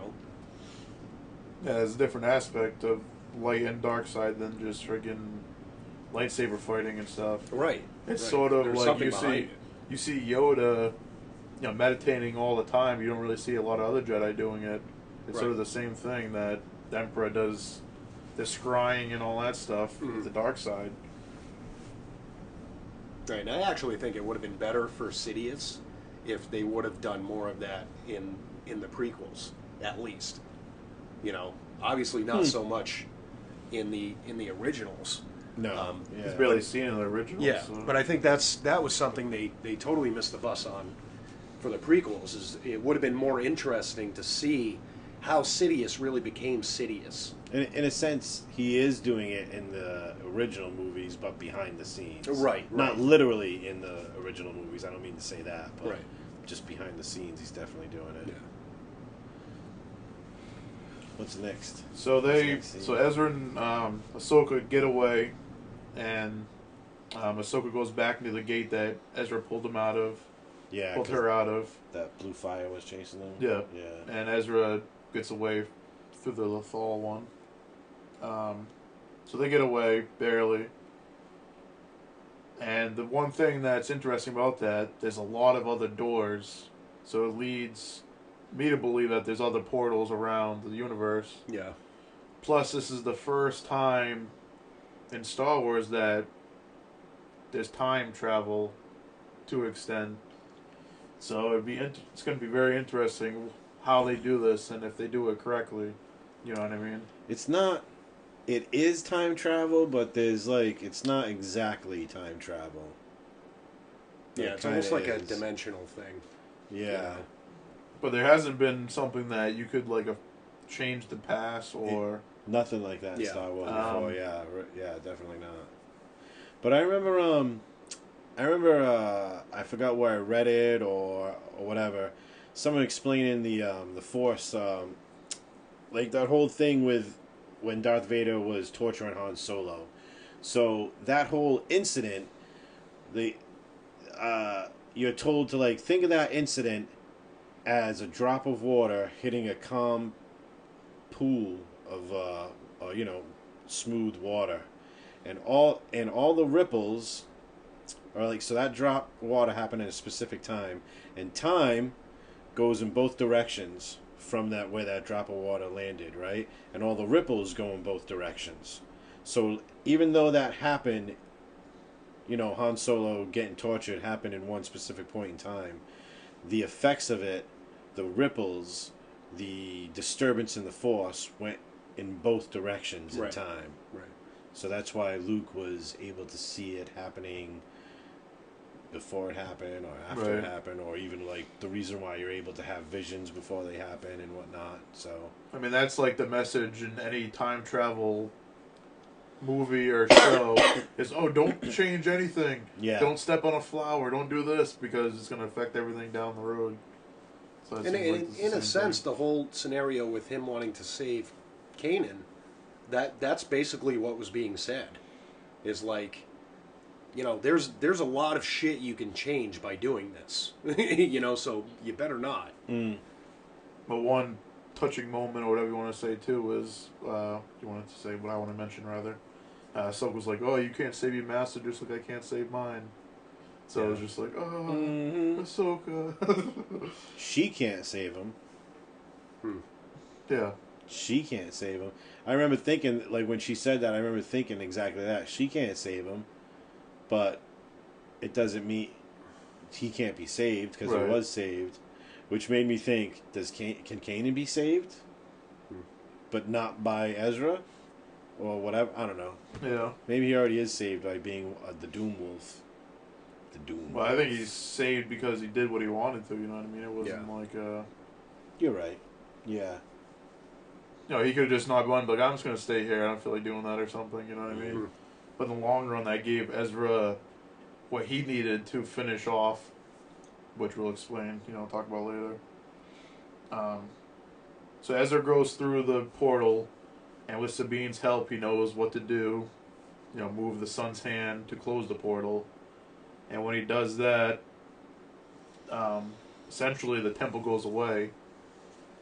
there's a different aspect of light and dark side than just friggin' lightsaber fighting and stuff. Right. It's right. sort of There's like something you see Yoda, meditating all the time. You don't really see a lot of other Jedi doing it. It's sort of the same thing that the Emperor does, the scrying and all that stuff. The dark side. Right, and I actually think it would have been better for Sidious if they would have done more of that in the prequels, at least. Obviously not so much in the originals. No, He's barely seen in the original. Yeah, so. but I think that was something they totally missed the bus on for the prequels. Is it would have been more interesting to see how Sidious really became Sidious. In a sense, he is doing it in the original movies, but behind the scenes. Right. Not literally in the original movies. I don't mean to say that, but Right. just behind the scenes, he's definitely doing it. Yeah. What's next? So Ezra and Ahsoka get away, and Ahsoka goes back into the gate that Ezra pulled him out of. Yeah, pulled her out of. That blue fire was chasing them. Yeah. Yeah. And Ezra gets away through the Lothal one. So they get away barely. And the one thing that's interesting about that, there's a lot of other doors, so it leads me to believe that there's other portals around the universe. Yeah. Plus, this is the first time in Star Wars that there's time travel to extend. So it's going to be very interesting how they do this and if they do it correctly. You know what I mean? It is time travel, but it's not exactly time travel. Yeah, it's almost like a dimensional thing. Yeah. But there hasn't been something that you could change the past or nothing like that in Star Wars before. Yeah, definitely not. But I remember, I forgot where I read it or whatever. Someone explaining the Force, like that whole thing with when Darth Vader was torturing Han Solo. So that whole incident, you're told to like think of that incident as a drop of water hitting a calm pool of smooth water, and all the ripples are like, so that drop of water happened at a specific time, and time goes in both directions from that where that drop of water landed, right? And all the ripples go in both directions. So even though that happened, Han Solo getting tortured happened in one specific point in time, the effects of it, the ripples, the disturbance in the Force went in both directions in time. Right. So that's why Luke was able to see it happening before it happened or after it happened, or even like the reason why you're able to have visions before they happen and whatnot. So I mean, that's like the message in any time travel movie or show is, oh, don't change anything. Yeah. Don't step on a flower. Don't do this because it's going to affect everything down the road. So And in a sense, the whole scenario with him wanting to save Kanan, that's basically what was being said. Is like, there's a lot of shit you can change by doing this. So you better not. Mm. But one touching moment, or whatever you want to say too, was you wanted to say what I want to mention rather. Ahsoka was like, "Oh, you can't save your master just like I can't save mine." So I was just like, "Oh, Ahsoka." She can't save him. Yeah. She can't save him. I remember thinking, like when she said that, I remember thinking exactly that. She can't save him, but it doesn't mean he can't be saved because he was saved, which made me think: can Kanan be saved, but not by Ezra, or whatever? I don't know. Yeah. Maybe he already is saved by being the Doom Wolf. The Doom. Well, I think he's saved because he did what he wanted to. You know what I mean? It wasn't like You're right. Yeah. he could have just not gone, like, I'm just going to stay here. I don't feel like doing that or something. You know what I mean? But in the long run, that gave Ezra what he needed to finish off, which we'll explain, talk about later. So Ezra goes through the portal, and with Sabine's help, he knows what to do. Move the sun's hand to close the portal. And when he does that, essentially the temple goes away.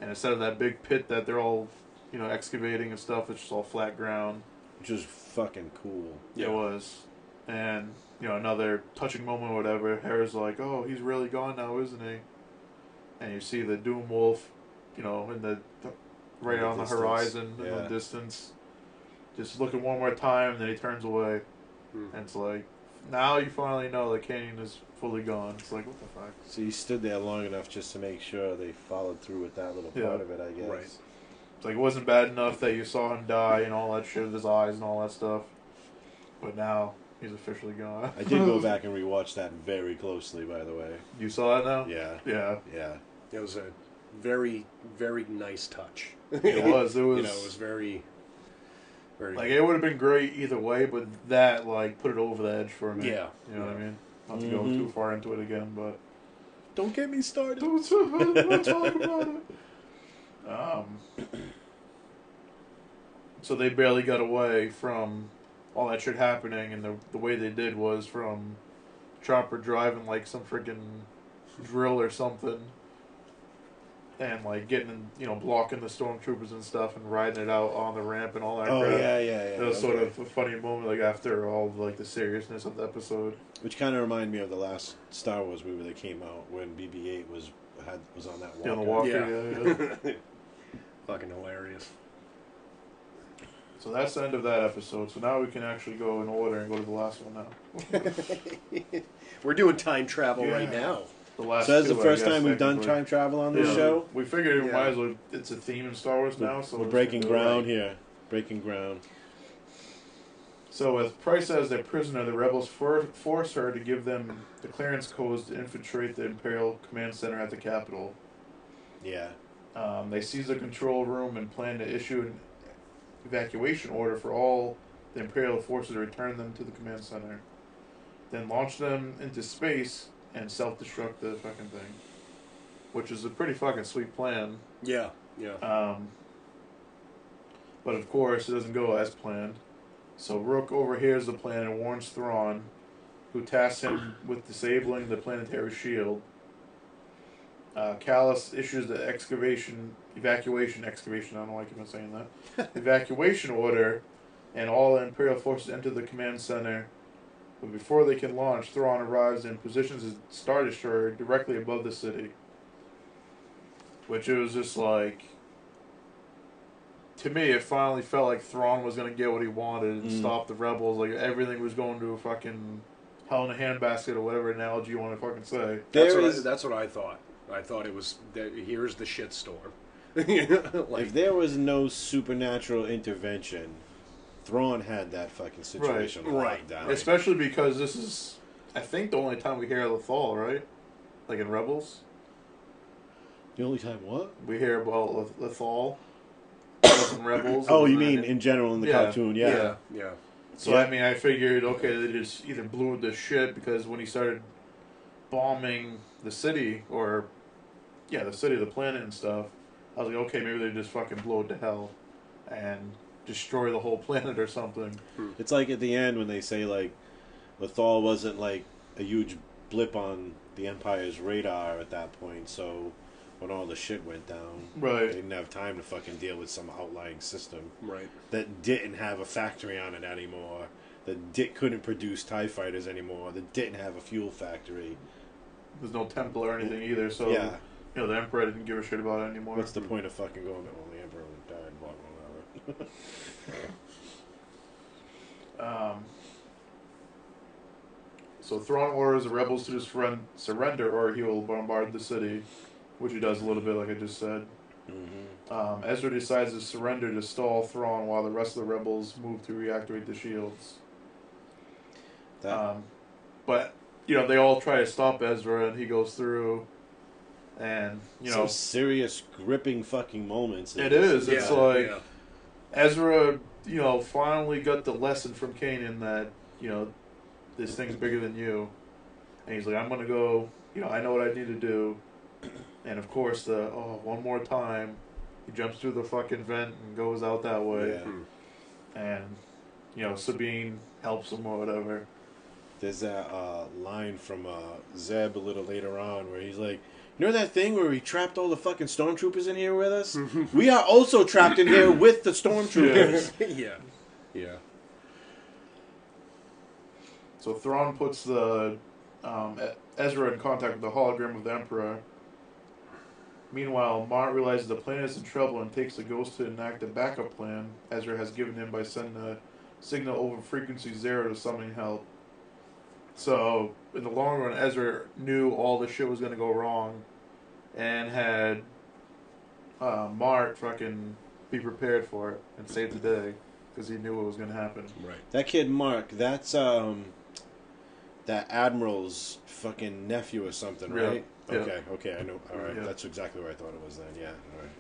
And instead of that big pit that they're all, excavating and stuff, it's just all flat ground. Which is fucking cool. Yeah. It was. And, another touching moment or whatever, Hera's like, oh, he's really gone now, isn't he? And you see the Doom Wolf, in the right on the horizon, in the distance. Just looking one more time, and then he turns away. And it's like, now you finally know that Kanan is fully gone. It's like, what the fuck? So he stood there long enough just to make sure they followed through with that little part of it, I guess. Right. It's like, it wasn't bad enough that you saw him die and all that shit with his eyes and all that stuff. But now, he's officially gone. I did go back and rewatch that very closely, by the way. You saw it now? Yeah. Yeah. Yeah. It was a very, very nice touch. It was. It was. It was very, very. Like, it would have been great either way, but that, like, put it over the edge for me. Yeah. You know what I mean? Not to go too far into it again, but. Don't get me started. Don't talk about it. So they barely got away from all that shit happening, and the way they did was from Chopper driving like some freaking drill or something, and like getting blocking the stormtroopers and stuff, and riding it out on the ramp and all that. Oh crap. yeah. It was sort of a funny moment, like after all like the seriousness of the episode. Which kind of reminded me of the last Star Wars movie that came out when BB-8 was on that walker. On the walker, yeah. Fucking hilarious. So that's the end of that episode. So now we can actually go in order and go to the last one now. We're doing time travel right now. The last so that's two, the first time we've done technically. time travel on this show? We figured we might as well. It's a theme in Star Wars now, so we're breaking ground here. Breaking ground. So with Price as their prisoner, the rebels force her to give them the clearance codes to infiltrate the Imperial Command Center at the Capitol. Yeah. They seize the control room and plan to issue an evacuation order for all the Imperial forces to return them to the command center. Then launch them into space and self-destruct the fucking thing. Which is a pretty fucking sweet plan. Yeah. But of course, it doesn't go as planned. So Rook overhears the plan and warns Thrawn who tasks him with disabling the planetary shield. Callus issues the evacuation, I don't know why I keep on saying that, evacuation order, and all Imperial forces enter the command center. But before they can launch, Thrawn arrives and positions his Star Destroyer directly above the city. Which it was just like, to me, it finally felt like Thrawn was going to get what he wanted and stop the rebels. Like, everything was going to a fucking hell in a handbasket or whatever analogy you want to fucking say. That's what I thought. I thought it was, here's the shitstorm. Like, if there was no supernatural intervention, Thrawn had that fucking situation locked down. Especially because this is, I think, the only time we hear Lethal, right? Like in Rebels. The only time what? We hear about Lethal. In Rebels. Oh, you mean in general in the cartoon? Yeah. So, I mean, I figured, okay, they just either blew the shit because when he started bombing the city, or, the city, the planet and stuff, I was like, okay, maybe they just fucking blow it to hell and destroy the whole planet or something. It's like at the end when they say, like, Lethal wasn't, like, a huge blip on the Empire's radar at that point, so when all the shit went down, they didn't have time to fucking deal with some outlying system that didn't have a factory on it anymore, that couldn't produce TIE fighters anymore, that didn't have a fuel factory. There's no temple or anything either, so the Emperor didn't give a shit about it anymore. What's the point of fucking going to the Emperor died, blah, blah, blah. So Thrawn orders the rebels to just surrender or he will bombard the city, which he does a little bit like I just said. Ezra decides to surrender to stall Thrawn while the rest of the rebels move to reactivate the shields. But they all try to stop Ezra, and he goes through, and some serious gripping fucking moments. It is. It's like Ezra, finally got the lesson from Kanan that this thing's bigger than you, and he's like, I'm gonna go. I know what I need to do, and of course one more time, he jumps through the fucking vent and goes out that way, and Sabine helps him or whatever. There's that line from Zeb a little later on where he's like, you know that thing where we trapped all the fucking stormtroopers in here with us? We are also trapped in here with the stormtroopers. Yeah. So Thrawn puts the Ezra in contact with the hologram of the Emperor. Meanwhile, Mart realizes the planet is in trouble and takes the Ghost to enact a backup plan Ezra has given him by sending a signal over frequency 0 to summon help. So, in the long run, Ezra knew all this shit was going to go wrong and had Mart fucking be prepared for it and save the day because he knew what was going to happen. Right. That kid Mark, that's that Admiral's fucking nephew or something, right? Yeah. Okay, I know. All right, that's exactly where I thought it was then. Yeah, all right.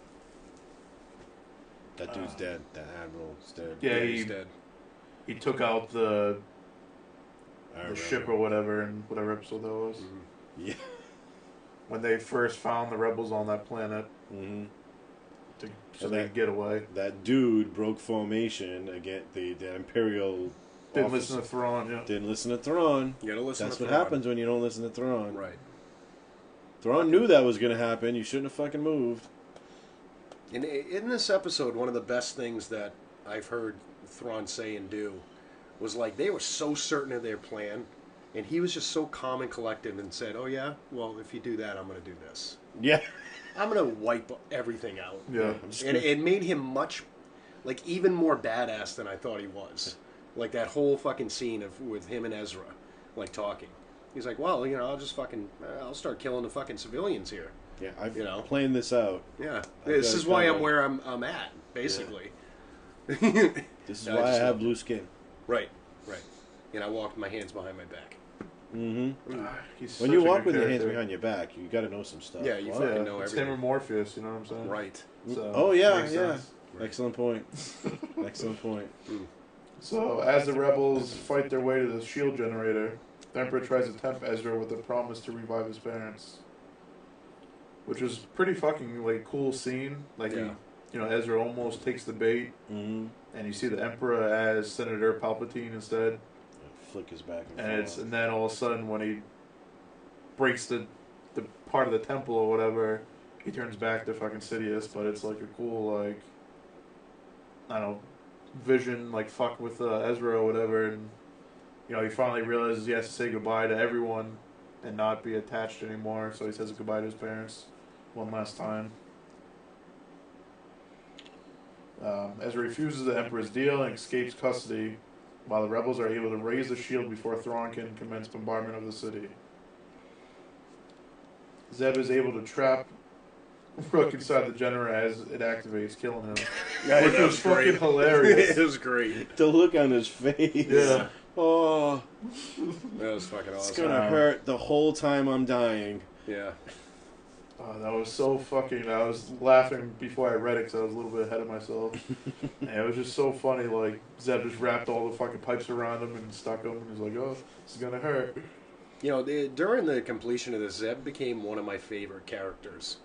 That dude's dead. That Admiral's dead. Yeah, he's dead. He took out the ship or whatever in whatever episode that was. Yeah. When they first found the rebels on that planet. So they could get away. That dude broke formation against the Imperial. Didn't listen to Thrawn, Didn't listen to Thrawn. You gotta listen That's to what Thrawn. happens when you don't listen to Thrawn. Right. Thrawn knew that was going to happen. You shouldn't have fucking moved. In this episode, one of the best things that I've heard Thrawn say and do was like they were so certain of their plan, and he was just so calm and collected and said, "Oh yeah, well if you do that, I'm going to do this. Yeah, I'm going to wipe everything out." Yeah, and it made him even more badass than I thought he was. Like that whole fucking scene with him and Ezra, like talking. He's like, "Well, I'll start killing the fucking civilians here." Yeah, I've planned this out. Yeah, this is why I'm where I'm at, basically. Yeah. This is why I have blue skin. Right. And I walk with my hands behind my back. When you walk with your hands behind your back, you got to know some stuff. Yeah, you fucking know everything. It's him or Morpheus, you know what I'm saying? Right. So, yeah. Excellent point. Excellent point. So, as the rebels fight their way to the shield generator, the Emperor tries to tempt Ezra with a promise to revive his parents. Which was pretty fucking, cool scene. Ezra almost takes the bait, and you see the Emperor as Senator Palpatine instead. flickers back and And forth. and then all of a sudden when he breaks the part of the temple or whatever, he turns back to fucking Sidious. But it's like a cool like, I don't know, vision like fuck with Ezra or whatever, and he finally realizes he has to say goodbye to everyone and not be attached anymore. So he says goodbye to his parents one last time. Ezra refuses the Emperor's deal and escapes custody, while the rebels are able to raise the shield before Thrawn can commence bombardment of the city. Zeb is able to trap Rook inside the Jenner as it activates, killing him. Yeah, Which was fucking hilarious. It was great. The look on his face. Yeah. Oh, That was fucking awesome. it's gonna hurt the whole time I'm dying. Yeah. That was so fucking... I was laughing before I read it because I was a little bit ahead of myself. And it was just so funny, like, Zeb just wrapped all the fucking pipes around him and stuck them, and he's like, oh, this is gonna hurt. During the completion of this, Zeb became one of my favorite characters,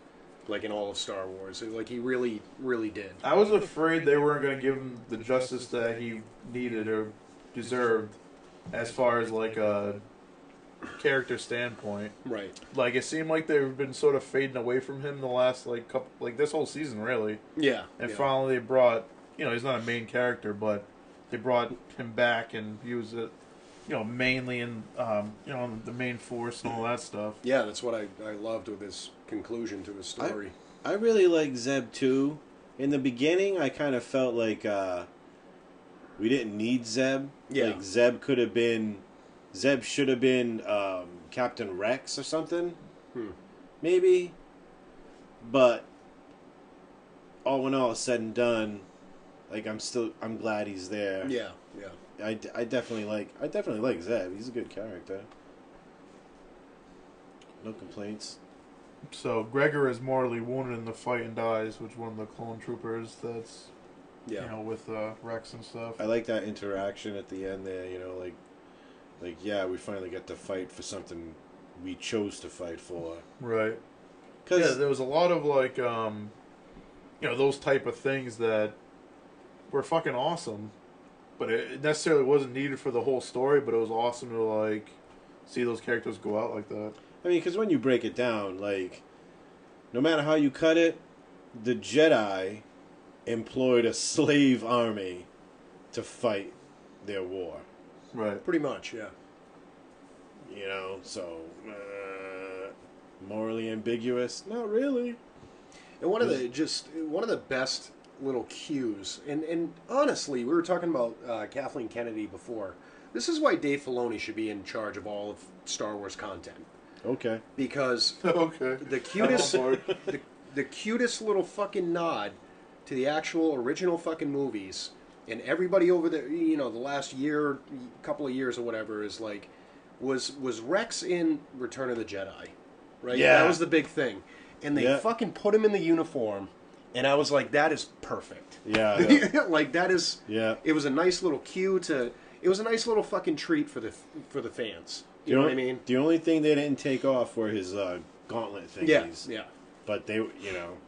like in all of Star Wars. Like he really, really did. I was afraid they weren't gonna give him the justice that he needed or deserved as far as, like, a character standpoint. Right. Like, it seemed like they've been sort of fading away from him the last, like, couple... Like, this whole season, really. Yeah. And yeah. finally they brought... he's not a main character, but they brought him back and he was, mainly in, the main force and all that stuff. Yeah, that's what I loved with his conclusion to his story. I really like Zeb too. In the beginning, I kind of felt like we didn't need Zeb. Yeah. Like Zeb should have been Captain Rex or something. Maybe. But when all is said and done, like I'm glad he's there. Yeah, yeah. I definitely like Zeb. He's a good character. No complaints. So Gregor is mortally wounded in the fight and dies, which one of the clone troopers that's, with Rex and stuff. I like that interaction at the end there. Like yeah, we finally get to fight for something we chose to fight for. Right. 'Cause Yeah, there was a lot of, like, those type of things that were fucking awesome. But it necessarily wasn't needed for the whole story, but it was awesome to, like, see those characters go out like that. I mean, because when you break it down, like, no matter how you cut it, the Jedi employed a slave army to fight their war. Right. Pretty much, yeah. So, morally ambiguous? Not really. And one of the best little cues, and honestly, we were talking about Kathleen Kennedy before. This is why Dave Filoni should be in charge of all of Star Wars content. Okay. Because Okay. the cutest, the cutest little fucking nod to the actual original fucking movies, and everybody over there, the last couple of years or whatever, is like, was Rex in Return of the Jedi, right? Yeah. That was the big thing, and they fucking put him in the uniform, and I was like, that is perfect. Yeah. Like that is. Yeah. It was a nice little cue to. It was a nice little fucking treat for the fans. You know what I mean? The only thing they didn't take off were his gauntlet thingies. Yeah. But they,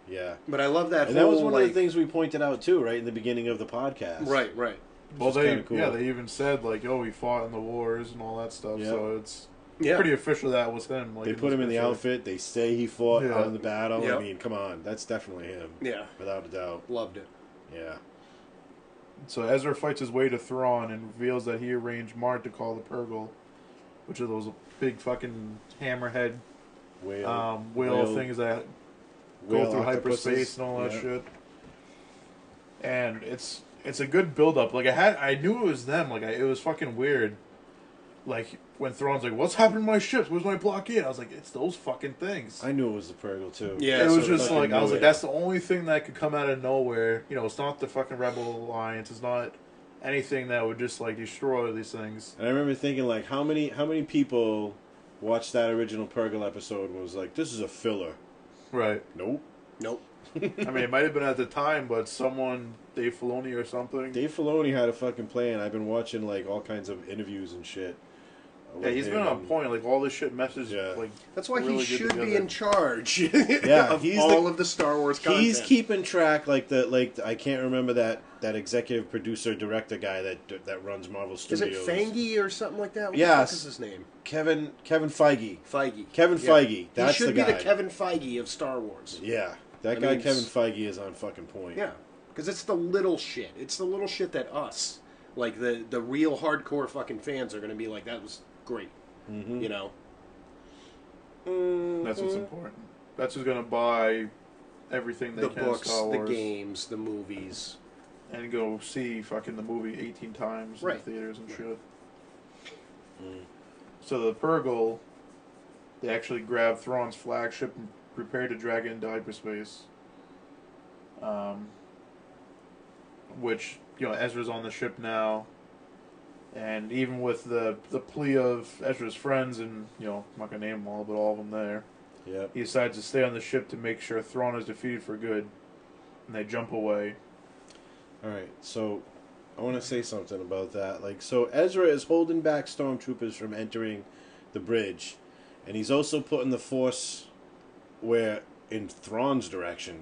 yeah. But I love that. And that was one of the things we pointed out too, right in the beginning of the podcast. Right. Well, Cool. they even said, like, he fought in the wars and all that stuff. Yeah. So it's Yeah. pretty official that was him. Like, They put him in the outfit. They say he fought out in the battle. Yep. I mean, come on, that's definitely him. Yeah. Without a doubt. Loved it. Yeah. So Ezra fights his way to Thrawn and reveals that he arranged Mart to call the Purgle, which are those big fucking hammerhead whale things that go through hyperspace and all that shit. And it's a good build up. Like, I knew it was them. Like, it was fucking weird. Like, when Thrawn's like, "What's happened to my ships? Where's my blockade?" I was like, "It's those fucking things." I knew it was the Purgle too. Yeah, It was so just like, I was like, that's the only thing that could come out of nowhere. It's not the fucking Rebel Alliance. It's not anything that would just, like, destroy these things. And I remember thinking, like, how many people watched that original Purgle episode and was like, this is a filler. Right. Nope. I mean, it might have been at the time, but someone, Dave Filoni or something. Dave Filoni had a fucking plan. I've been watching, like, all kinds of interviews and shit Yeah, he's been on point. Like all this shit meshes. Yeah. Like That's why really he good should be together. in charge. Yeah, of he's all of the Star Wars content. He's keeping track. I can't remember that executive producer director guy that runs Marvel Is Studios. it Feige or something like that? What Yes. the fuck is his name? Kevin Feige. Feige. Kevin Feige. That's he should the be guy. the Kevin Feige of Star Wars. Yeah, that I guy mean, Kevin Feige is on fucking point. Yeah, because it's the little shit. It's the little shit that us, like the real hardcore fucking fans, are going to be like, that was great. Mm-hmm. You know. That's what's important. That's who's gonna buy everything they The can. books, Star the Wars, games, the movies. and go see fucking the movie 18 times Right. in the theaters and shit. Mm. So the Purgle, they actually grab Thrawn's flagship and prepare to drag it into hyperspace. Which, Ezra's on the ship now. And even with the plea of Ezra's friends, and, I'm not going to name them all, but all of them there, Yep. he decides to stay on the ship to make sure Thrawn is defeated for good. And they jump away. All right, so I want to say something about that. So Ezra is holding back stormtroopers from entering the bridge, and he's also putting the Force in Thrawn's direction,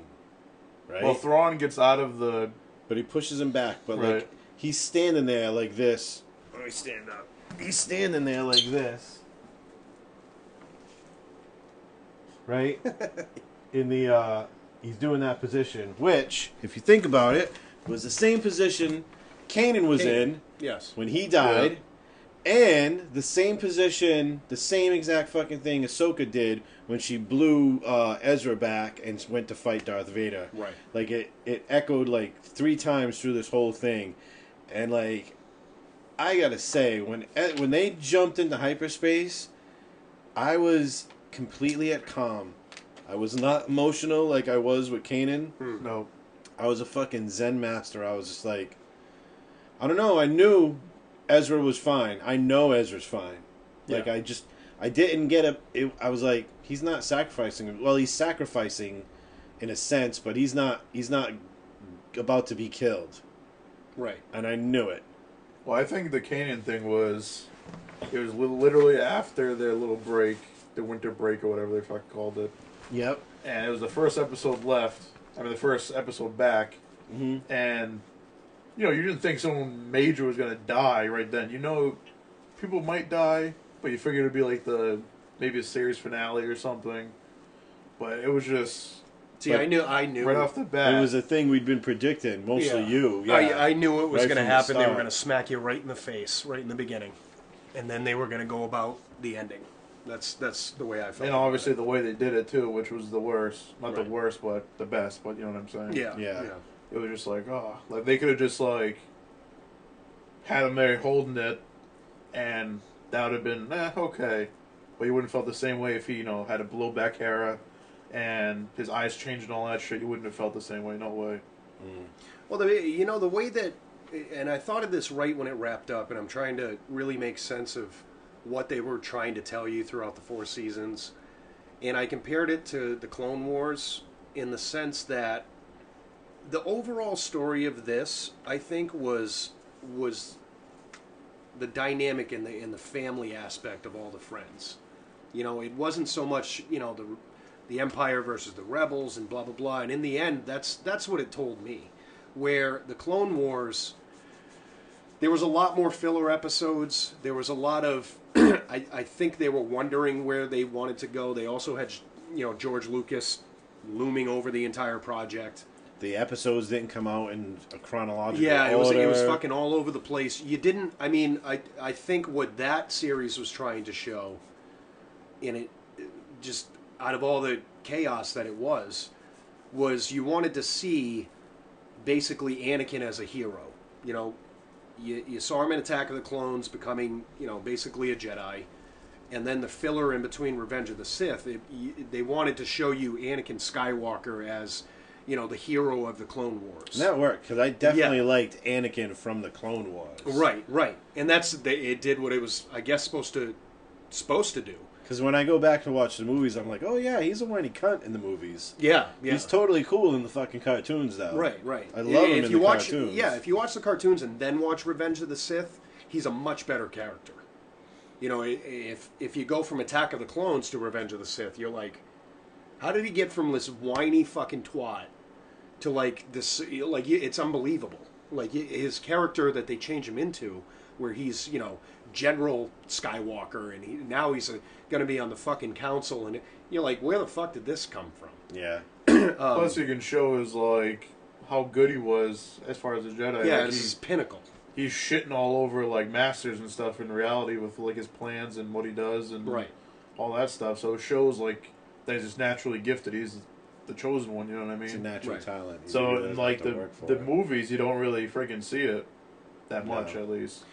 right? Well, Thrawn gets out of the... But he pushes him back. But Right. he's standing there like this. Let me stand up. He's standing there like this, right? He's doing that position, which, if you think about it, was the same position Kanan was in Yes. when he died, and the same position, the same exact fucking thing Ahsoka did when she blew Ezra back and went to fight Darth Vader. Right. Like, it echoed, 3 times through this whole thing. And, I gotta say, when they jumped into hyperspace, I was completely at calm. I was not emotional like I was with Kanan. No. I was a fucking Zen master. I was just like, I don't know. I knew Ezra was fine. I know Ezra's fine. Yeah. I didn't get I was like, he's not sacrificing. Well, he's sacrificing in a sense, but he's not about to be killed. Right. And I knew it. Well, I think the Kanan thing was... It was literally after their little break, the winter break or whatever they fucking called it. Yep. And it was the first episode left. The first episode back. Mm-hmm. And, you didn't think someone major was going to die right then. People might die, but you figured it would be like maybe a series finale or something. But it was just... See, I knew. Right off the bat. It was a thing we'd been predicting, mostly you. Yeah. I knew it was Right going to from the happen. They were start. going to smack you right in the face, right in the beginning, and then they were going to go about the ending. That's the way I felt. And obviously the way they did it, too, which was the worst. Not Right. the worst, but the best. But you know what I'm saying? Yeah. Yeah. It was just like, they could have just, had him there holding it, and that would have been, okay. But you wouldn't have felt the same way if he, had a blowback era, and his eyes changed and all that shit. You wouldn't have felt the same way. No way. Mm. Well, the way that, and I thought of this right when it wrapped up, and I'm trying to really make sense of what they were trying to tell you throughout the 4 seasons, and I compared it to the Clone Wars in the sense that the overall story of this, I think, was the dynamic in the family aspect of all the friends. It wasn't so much the Empire versus the Rebels and blah blah blah. And in the end, that's what it told me. Where the Clone Wars, there was a lot more filler episodes. There was a lot of I think they were wondering where they wanted to go. They also had George Lucas looming over the entire project. The episodes didn't come out in a chronological Yeah, order. it was fucking all over the place. You didn't. I mean, I think what that series was trying to show, in it, just out of all the chaos that it was you wanted to see basically Anakin as a hero. You saw him in Attack of the Clones becoming, basically a Jedi. And then the filler in between Revenge of the Sith, they wanted to show you Anakin Skywalker as, the hero of the Clone Wars. And that worked, because I definitely liked Anakin from the Clone Wars. Right. And it did what it was, I guess, supposed to do. Because when I go back to watch the movies, I'm like, oh yeah, he's a whiny cunt in the movies. Yeah. He's totally cool in the fucking cartoons, though. Right. I love him in the cartoons. Yeah, if you watch the cartoons and then watch Revenge of the Sith, he's a much better character. You know, if you go from Attack of the Clones to Revenge of the Sith, you're like, how did he get from this whiny fucking twat to like this? Like, it's unbelievable. Like his character that they change him into, where he's, you know, General Skywalker, and now he's going to be on the fucking council, and you're like, where the fuck did this come from? Yeah. Plus, you can show his like how good he was as far as a Jedi. Yeah, like, this is pinnacle. He's shitting all over like masters and stuff in reality with like his plans and what he does and all that stuff. So it shows like that he's just naturally gifted. He's the chosen one. You know what I mean? It's a natural talent. So in like the movies, you don't really freaking see it that much, at least.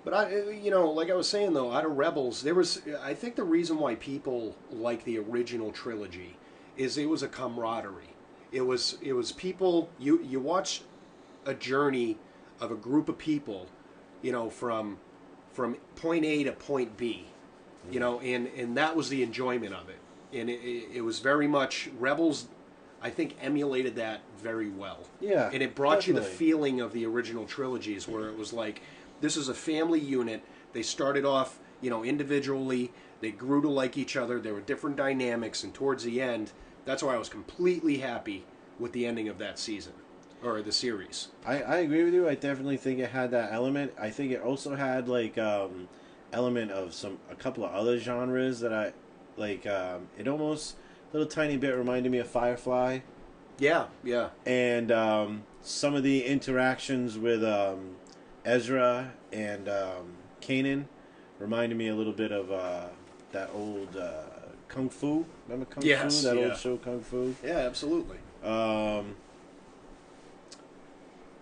But you know, like I was saying though, out of Rebels, I think the reason why people like the original trilogy is it was a camaraderie. It was people. You watch a journey of a group of people, you know, from point A to point B, you know, and that was the enjoyment of it. And it was very much Rebels, I think, emulated that very well. Yeah, and it brought definitely. you the feeling of the original trilogies, where it was like, this is a family unit. They started off, you know, individually. They grew to like each other. There were different dynamics, and towards the end, that's why I was completely happy with the ending of that season. Or the series. I agree with you. I definitely think it had that element. I think it also had like element of a couple of other genres that I like. It almost a little tiny bit reminded me of Firefly. Yeah. And some of the interactions with Ezra and Kanan reminded me a little bit of that old Kung Fu. Remember Kung Fu? That old show Kung Fu. Yeah, absolutely.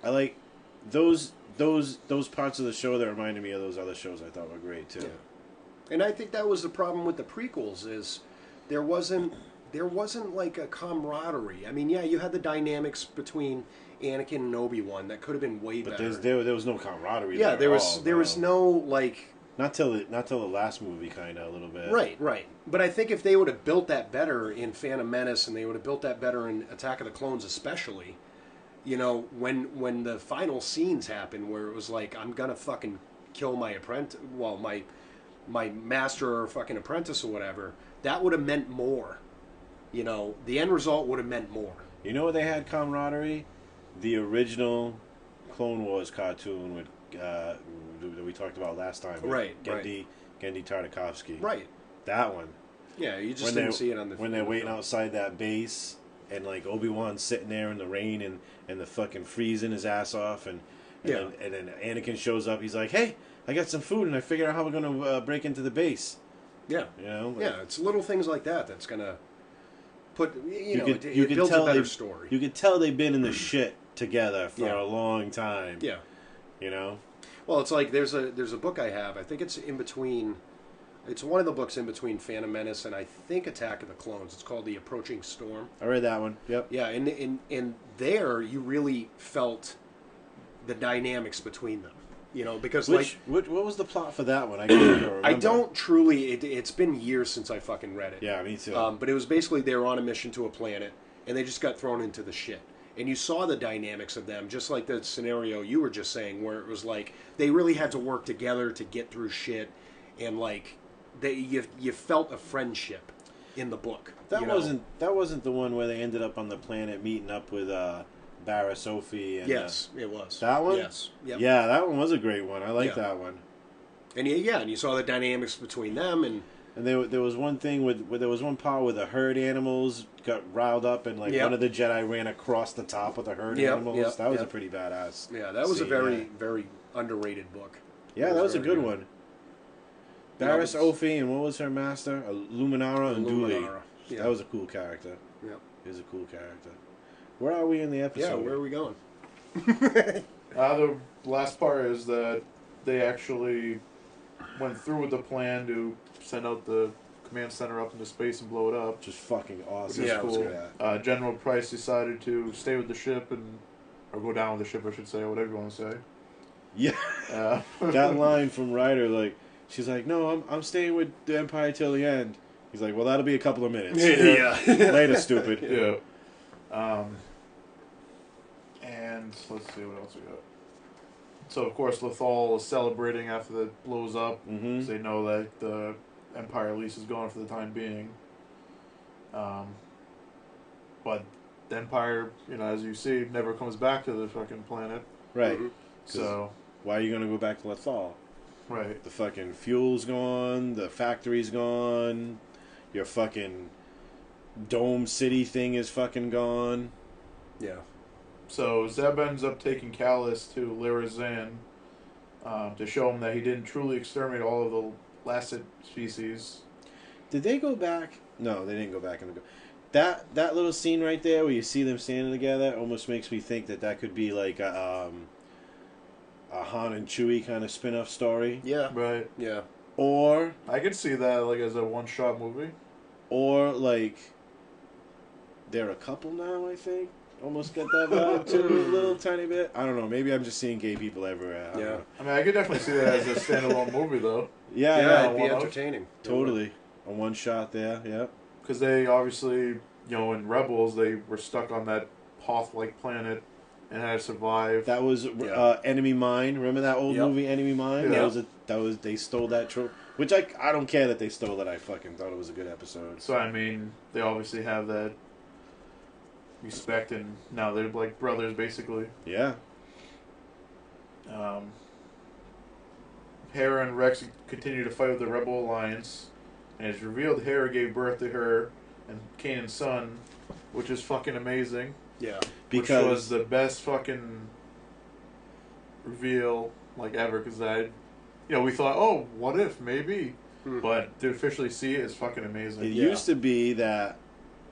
I like those parts of the show that reminded me of those other shows I thought were great too. Yeah. And I think that was the problem with the prequels is there wasn't like a camaraderie. I mean, yeah, you had the dynamics between Anakin and Obi-Wan that could have been way better. But there was no camaraderie. Yeah, there was no like not till the last movie kind of a little bit. Right. But I think if they would have built that better in Phantom Menace and they would have built that better in Attack of the Clones especially, you know, when the final scenes happened where it was like, I'm gonna fucking kill my apprentice, well, my master or fucking apprentice or whatever, that would have meant more. You know, the end result would have meant more. You know what they had camaraderie? The original Clone Wars cartoon with that we talked about last time. Genndy Tartakovsky. Right. That one. Yeah, you just didn't see it on the when they're waiting outside that base and like Obi-Wan's sitting there in the rain and the fucking freezing his ass off and then Anakin shows up. He's like, "Hey, I got some food and I figured out how we're gonna break into the base." Yeah, you know. Yeah, it's little things like that that's gonna put it could builds tell a better story. You could tell they've been in the shit together for a long time. Yeah, you know. Well, it's like there's a book I have. I think it's in between. It's one of the books in between Phantom Menace and I think Attack of the Clones. It's called The Approaching Storm. I read that one. Yep. Yeah, and there you really felt the dynamics between them. You know, because what was the plot for that one? I can't remember. I don't truly. It's been years since I fucking read it. Yeah, me too. But it was basically they were on a mission to a planet and they just got thrown into the shit. And you saw the dynamics of them, just like the scenario you were just saying, where it was like they really had to work together to get through shit, and like you felt a friendship in the book. That wasn't the one where they ended up on the planet meeting up with Barra Sophie. And, yes, it was that one. Yes, yep. Yeah, that one was a great one. I like that one. And and you saw the dynamics between them and. And there was one thing where there was one part where the herd animals got riled up and like one of the Jedi ran across the top of the herd animals. That was a pretty badass. Yeah, that was a very very underrated book. Yeah, that was a good one. Barriss Ophi and what was her master? Luminara and Dooley. Yeah. That was a cool character. Yeah, he was a cool character. Where are we in the episode? Yeah, where are we going? The last part is that they actually went through with the plan to send out the command center up into space and blow it up. Just fucking awesome. Which is cool. General Price decided to stay with the ship or go down with the ship, I should say, or whatever you want to say. Yeah. That line from Ryder, like, she's like, "No, I'm staying with the Empire till the end." He's like, "Well, that'll be a couple of minutes." Yeah. Later, stupid. Yeah. And let's see what else we got. So of course Lothal is celebrating after it blows up, Mm-hmm. because they know that the Empire lease is gone for the time being. But the Empire, as you see, never comes back to the fucking planet. Right. Mm-hmm. So why are you gonna go back to Lethal? right. The fucking fuel's gone. The factory's gone. Your fucking Dome City thing is fucking gone. Yeah. So Zeb ends up taking Callus to Lirazan to show him that he didn't truly exterminate all of the Lasset species. Did they go back? No, they didn't go back in the. That little scene right there where you see them standing together almost makes me think that could be like a Han and Chewie kind of spin-off story. Yeah. Right. Yeah. Or I could see that like as a one-shot movie. or like they're a couple now. I think almost get that vibe too, a little tiny bit. I don't know. Maybe I'm just seeing gay people everywhere. I don't know. I mean, I could definitely see that as a standalone movie though, Yeah, Yeah, yeah, it'd be one-off. entertaining. totally. A one shot there. Yeah. because they obviously, in Rebels, they were stuck on that Hoth-like planet and had to survive. That was Yeah. Enemy Mine. Remember that old Yep. movie, Enemy Mine? Yeah. That was they stole that trope. Which I don't care that they stole it. I fucking thought it was a good episode. So I mean, they obviously have that respect, and now they're like brothers basically. Yeah. Hera and Rex continue to fight with the Rebel Alliance, and it's revealed Hera gave birth to her and Kanan's son, which is fucking amazing. Yeah. Which was the best fucking reveal like ever, because we thought, oh, what if, maybe. But to officially see it is fucking amazing. It used to be that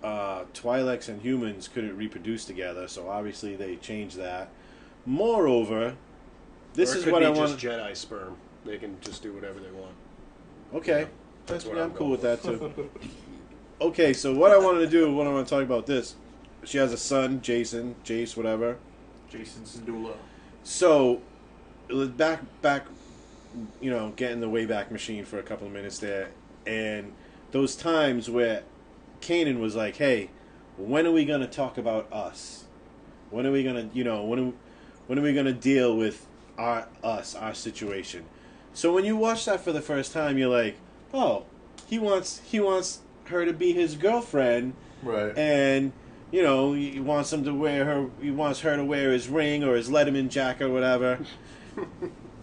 Twi'leks and humans couldn't reproduce together, so obviously they changed that. Moreover, this is what I want. Just Jedi sperm. They can just do whatever they want. Okay, Yeah, that's what I'm I'm cool with going that too. Okay, so what I wanted to do, what I want to talk about this. She has a son, Jace, whatever. Jason Syndulla. So, back, get in the Wayback Machine for a couple of minutes there, and those times where Kanan was like, "Hey, when are we gonna talk about us? When are we gonna, when are we gonna deal with our situation?" So when you watch that for the first time, you're like, "Oh, he wants her to be his girlfriend, Right. and." He wants him to wear her. He wants her to wear his ring or his Letterman jacket or whatever.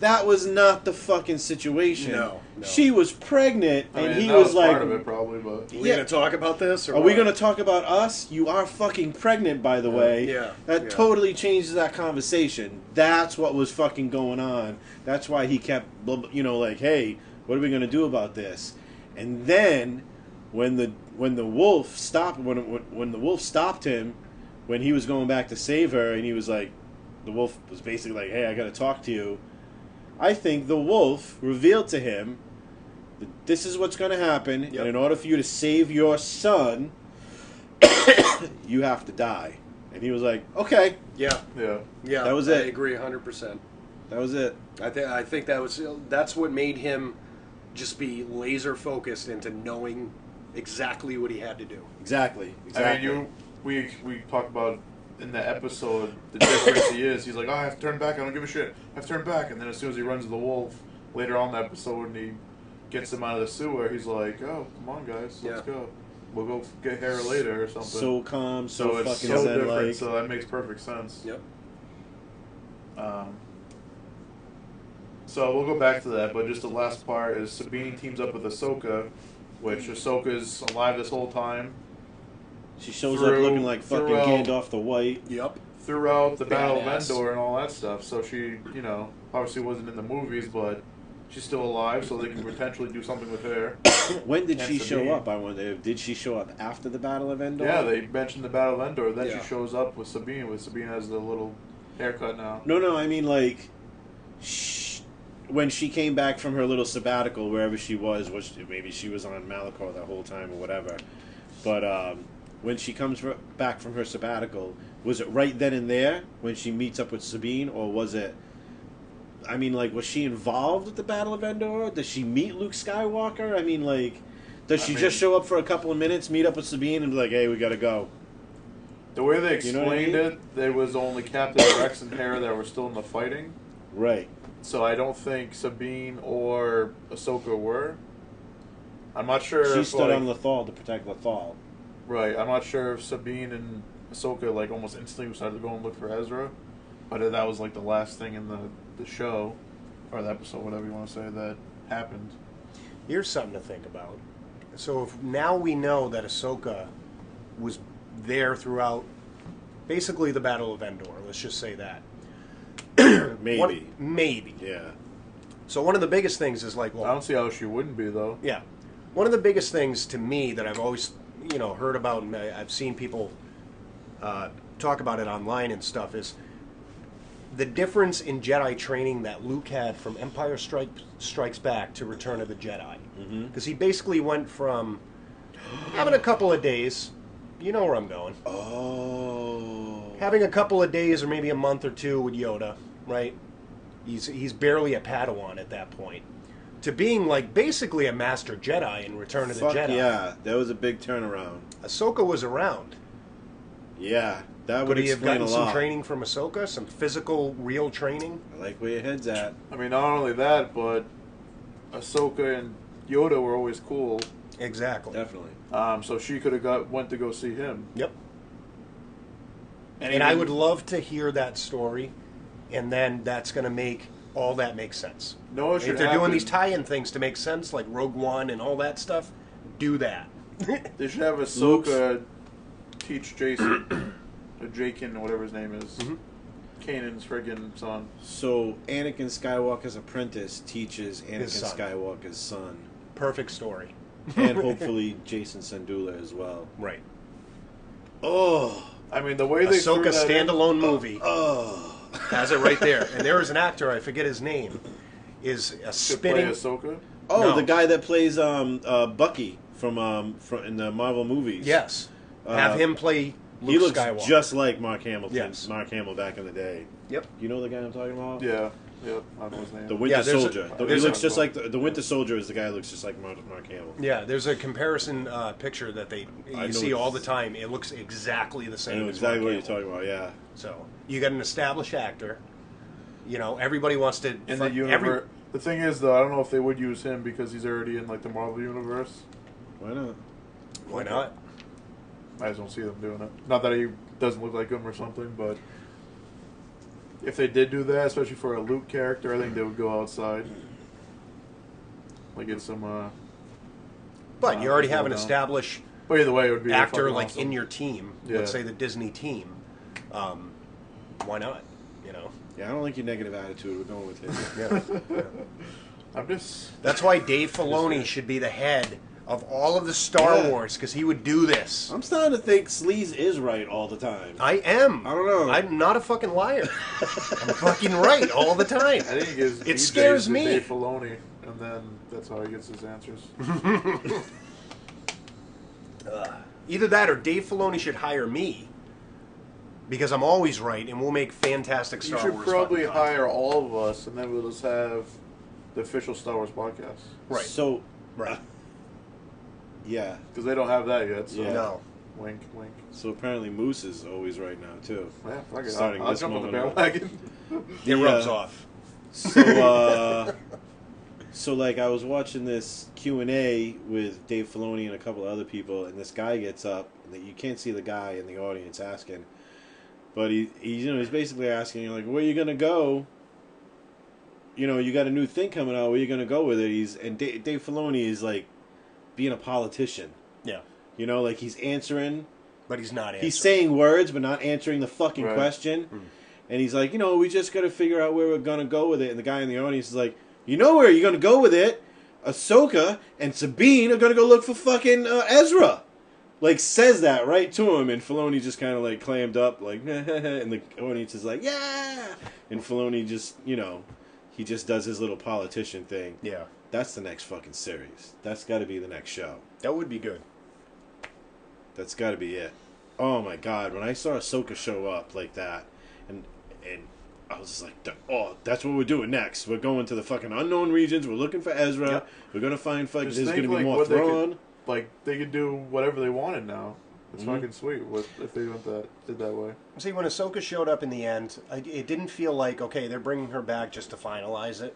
That was not the fucking situation. No. She was pregnant, I mean, and he that was like, part of it probably, but Are we going to talk about this? Or "Are we what? going to talk about us? You are fucking pregnant, by the way." Yeah. That Yeah. totally changes that conversation. That's what was fucking going on. That's why he kept, like, "Hey, what are we going to do about this?" And then when the wolf stopped when the wolf stopped him when he was going back to save her, and he was like, the wolf was basically like, "Hey, I got to talk to you." I think the wolf revealed to him that this is what's going to happen, Yep. and in order for you to save your son, you have to die. And he was like, "Okay." Yeah. yeah. Yeah. That was I it. agree 100%. That was it. I think that's what made him just be laser focused into knowing exactly what he had to do. Exactly. I mean, we talked about in the episode the difference he is. He's like, "Oh, I have to turn back. I don't give a shit. I have to turn back." And then as soon as he runs to the wolf later on in the episode, and he gets him out of the sewer, he's like, "Oh, come on, guys, let's go. We'll go get Hera later or something." So calm, so it's fucking so zen different. like. So that makes perfect sense. Yep. So we'll go back to that, but just the last part is Sabine teams up with Ahsoka, which Ahsoka's alive this whole time. She shows up looking like fucking throughout- Gandalf the White. Yep. Throughout the Battle of Badass. Endor and all that stuff, so she, obviously wasn't in the movies, but she's still alive, so they can potentially do something with her. When did And she show Sabine. up? I wonder. Did she show up after the Battle of Endor? Yeah, they mentioned the Battle of Endor, then Yeah. she shows up with Sabine has the little haircut now. No, I mean like, when she came back from her little sabbatical, wherever she was, which maybe she was on Malachor that whole time or whatever. But when she comes back from her sabbatical, was it right then and there when she meets up with Sabine, or was it? I mean, like, was she involved with the Battle of Endor? Does she meet Luke Skywalker? I mean, like, does she just show up for a couple of minutes, meet up with Sabine, and be like, "Hey, we gotta go"? The way they You know what I explained mean? it, there was only Captain Rex and Hera that were still in the fighting. Right. So I don't think Sabine or Ahsoka were. I'm not sure. She if, stood like, on Lothal to protect Lothal. Right. I'm not sure if Sabine and Ahsoka like almost instantly decided to go and look for Ezra, but that was like the last thing in the show or the episode, whatever you want to say, that happened. Here's something to think about. So if now we know that Ahsoka was there throughout basically the Battle of Endor, let's just say that. Maybe. Maybe. Yeah. So one of the biggest things is like, I well, don't see how she wouldn't be though. yeah. One of the biggest things to me that I've always, heard about, and I've seen people talk about it online and stuff, is the difference in Jedi training that Luke had from Empire Strikes Back to Return of the Jedi. Because he basically went from having a couple of days, you know where I'm going, having a couple of days or maybe a month or two with Yoda, right? He's barely a Padawan at that point, to being like basically a Master Jedi in Return of the Jedi. Yeah, that was a big turnaround. Ahsoka was around. Yeah, that would Could he have explain a gotten lot. some training from Ahsoka? Some physical, real training? I like where your head's at. I mean, not only that, but Ahsoka and Yoda were always cool. Exactly. Definitely. So she could have went to go see him. Yep. And I would love to hear that story, and then that's going to make all that make sense. No, it should If they're happen. doing these tie-in things to make sense, like Rogue One and all that stuff, do that. They should have Ahsoka teach Jason, or Jakin, or whatever his name is, Kanan's friggin' son. So Anakin Skywalker's apprentice teaches Anakin His son. Skywalker's son. Perfect story. And hopefully Jason Sandula as well. Right. Oh. I mean, the way they threw Ahsoka that in- standalone movie Oh. has it right there. And there is an actor, I forget his name, is a to play spinning... Ahsoka. Oh, No. the guy that plays Bucky from in the Marvel movies. Yes. Have him play Luke He looks Skywalker. just like Mark Hamilton. Yes. Mark Hamill back in the day. Yep. You know the guy I'm talking about? Yeah, I know his name. The Winter there's a- Soldier. He there's looks a- just like the Winter Soldier is the guy that looks just like Mark Hamill. Yeah, there's a comparison picture that I you know see all the it's- time. It looks exactly the I same. know as exactly Mark what you're Hamill. talking about, yeah. So you got an established actor. Everybody wants to. In the universe. The thing is, though, I don't know if they would use him because he's already in like the Marvel universe. Why not? Why not? I just don't see them doing it. Not that he doesn't look like him or something, but if they did do that, especially for a Luke character, I think they would go outside, like get some. But you already have an no. established But either way, it would be actor fucking like awesome. in your team. Yeah. Let's say the Disney team. Why not? Yeah, I don't like your negative attitude. We're going with him. Yeah. I'm just. That's why Dave Filoni should be the head of all of the Star Yeah. Wars, because he would do this. I'm starting to think Sleaze is right all the time. I am. I don't know. I'm not a fucking liar. I'm fucking right all the time. I think he gives It DJs scares to me. Dave Filoni, and then that's how he gets his answers. Either that or Dave Filoni should hire me, because I'm always right, and we'll make fantastic You Star should Wars. probably fucking content. hire all of us, and then we'll just have the official Star Wars podcast. Right. So, Right. yeah. Because they don't have that yet. So Yeah. No. wink, wink. So apparently Moose is always right now, too. Yeah, fuck it. Starting I'll this jump on the moment. bandwagon. It rubs off. So, so like I was watching this Q&A with Dave Filoni and a couple of other people, and this guy gets up, and you can't see the guy in the audience asking, but he's basically asking, like, where you gonna go? You got a new thing coming out. Where you gonna go with it? Dave Filoni is like being a politician. Yeah. Like he's answering. But he's not answering. He's saying words, but not answering the fucking Right. question. And he's like, we just got to figure out where we're going to go with it. And the guy in the audience is like, where you're going to go with it? Ahsoka and Sabine are going to go look for fucking Ezra. Like, says that right to him. And Filoni just kind of, like, clammed up, like, and the audience is like, yeah. And Filoni just, he just does his little politician thing. Yeah. That's the next fucking series. That's got to be the next show. That would be good. That's got to be it. Oh, my God. When I saw Ahsoka show up like that, and I was just like, that's what we're doing next. We're going to the fucking unknown regions. We're looking for Ezra. Yep. We're going to find fucking... Just There's think, going to be like, more what they Thrawn. they could do whatever they wanted now. It's fucking sweet if they did that way. See, when Ahsoka showed up in the end, it didn't feel like, okay, they're bringing her back just to finalize it.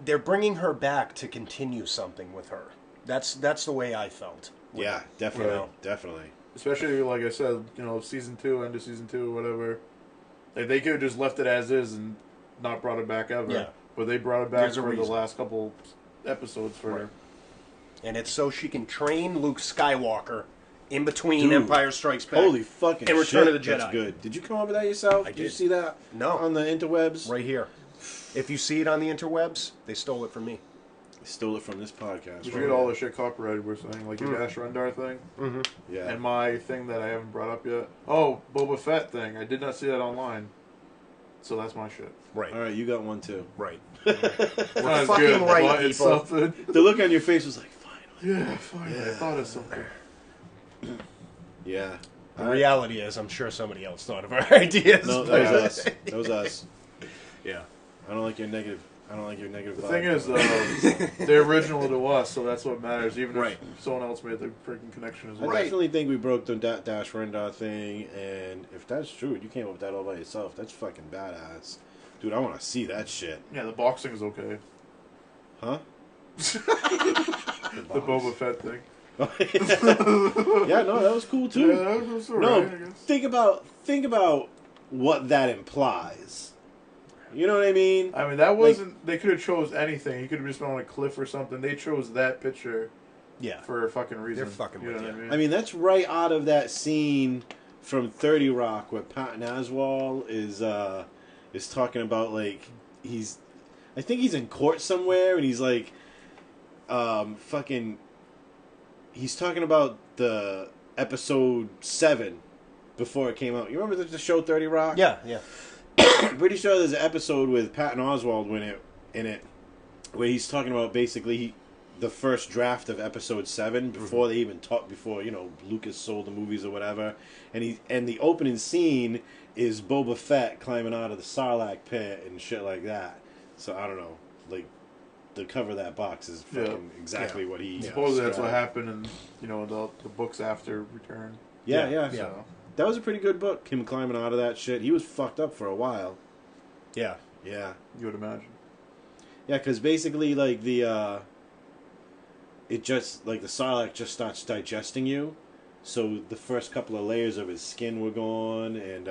They're bringing her back to continue something with her. That's the way I felt. Yeah, definitely, definitely. Especially, like I said, season 2, end of season 2, whatever. Like, they could have just left it as is and not brought it back ever. Yeah. But they brought it back There's a for the reason. last couple episodes for her. And it's so she can train Luke Skywalker in between Dude, Empire Strikes Back. Holy fucking and Return shit, of the Jedi. that's good. Did you come up with that yourself? I did. You see that? No. On the interwebs? Right here. If you see it on the interwebs, they stole it from me. They stole it from this podcast. Did you get all the shit copyrighted we're saying? Like your Dash Rendar thing? Mm-hmm. Yeah. And my thing that I haven't brought up yet. Oh, Boba Fett thing. I did not see that online. So that's my shit. Right. All right, you got one too. Right. We're fucking right, it's people. something. The look on your face was like, finally. Yeah, finally. I thought of something. Yeah. The reality is, I'm sure somebody else thought of our ideas. No, but- that was us. That was us. Yeah. I don't like your negative. I don't like your negative. The vibe. thing is, they're original to us, so that's what matters. Even Right. if someone else made the freaking connection as I well. definitely think we broke the Dash Rendar thing, and if that's true, you came up with that all by yourself. That's fucking badass, dude. I want to see that shit. Yeah, the boxing is okay. Huh? The Boba Fett thing. Yeah, no, that was cool too. Yeah, that was alright, No, I guess. think about what that implies. You know what I mean? I mean, that wasn't. They could have chose anything. He could have just been on a cliff or something. They chose that picture Yeah. for a fucking reason. They're fucking you know with what you. I mean? I mean, that's right out of that scene from 30 Rock where Patton Oswalt is talking about, like, I think he's in court somewhere, and he's like, he's talking about the episode 7 before it came out. You remember the show 30 Rock? Yeah, yeah. I'm pretty sure there's an episode with Patton Oswalt in it where he's talking about basically the first draft of episode 7 before they even before Lucas sold the movies or whatever, and the opening scene is Boba Fett climbing out of the Sarlacc pit and shit like that. So I don't know, like the cover of that box is fucking exactly what he. Supposedly that's what described. happened in the books after Return. Yeah. So. That was a pretty good book. Him climbing out of that shit. He was fucked up for a while. Yeah. Yeah. You would imagine. Yeah, because basically, like, the Sarlacc just starts digesting you. So the first couple of layers of his skin were gone, and,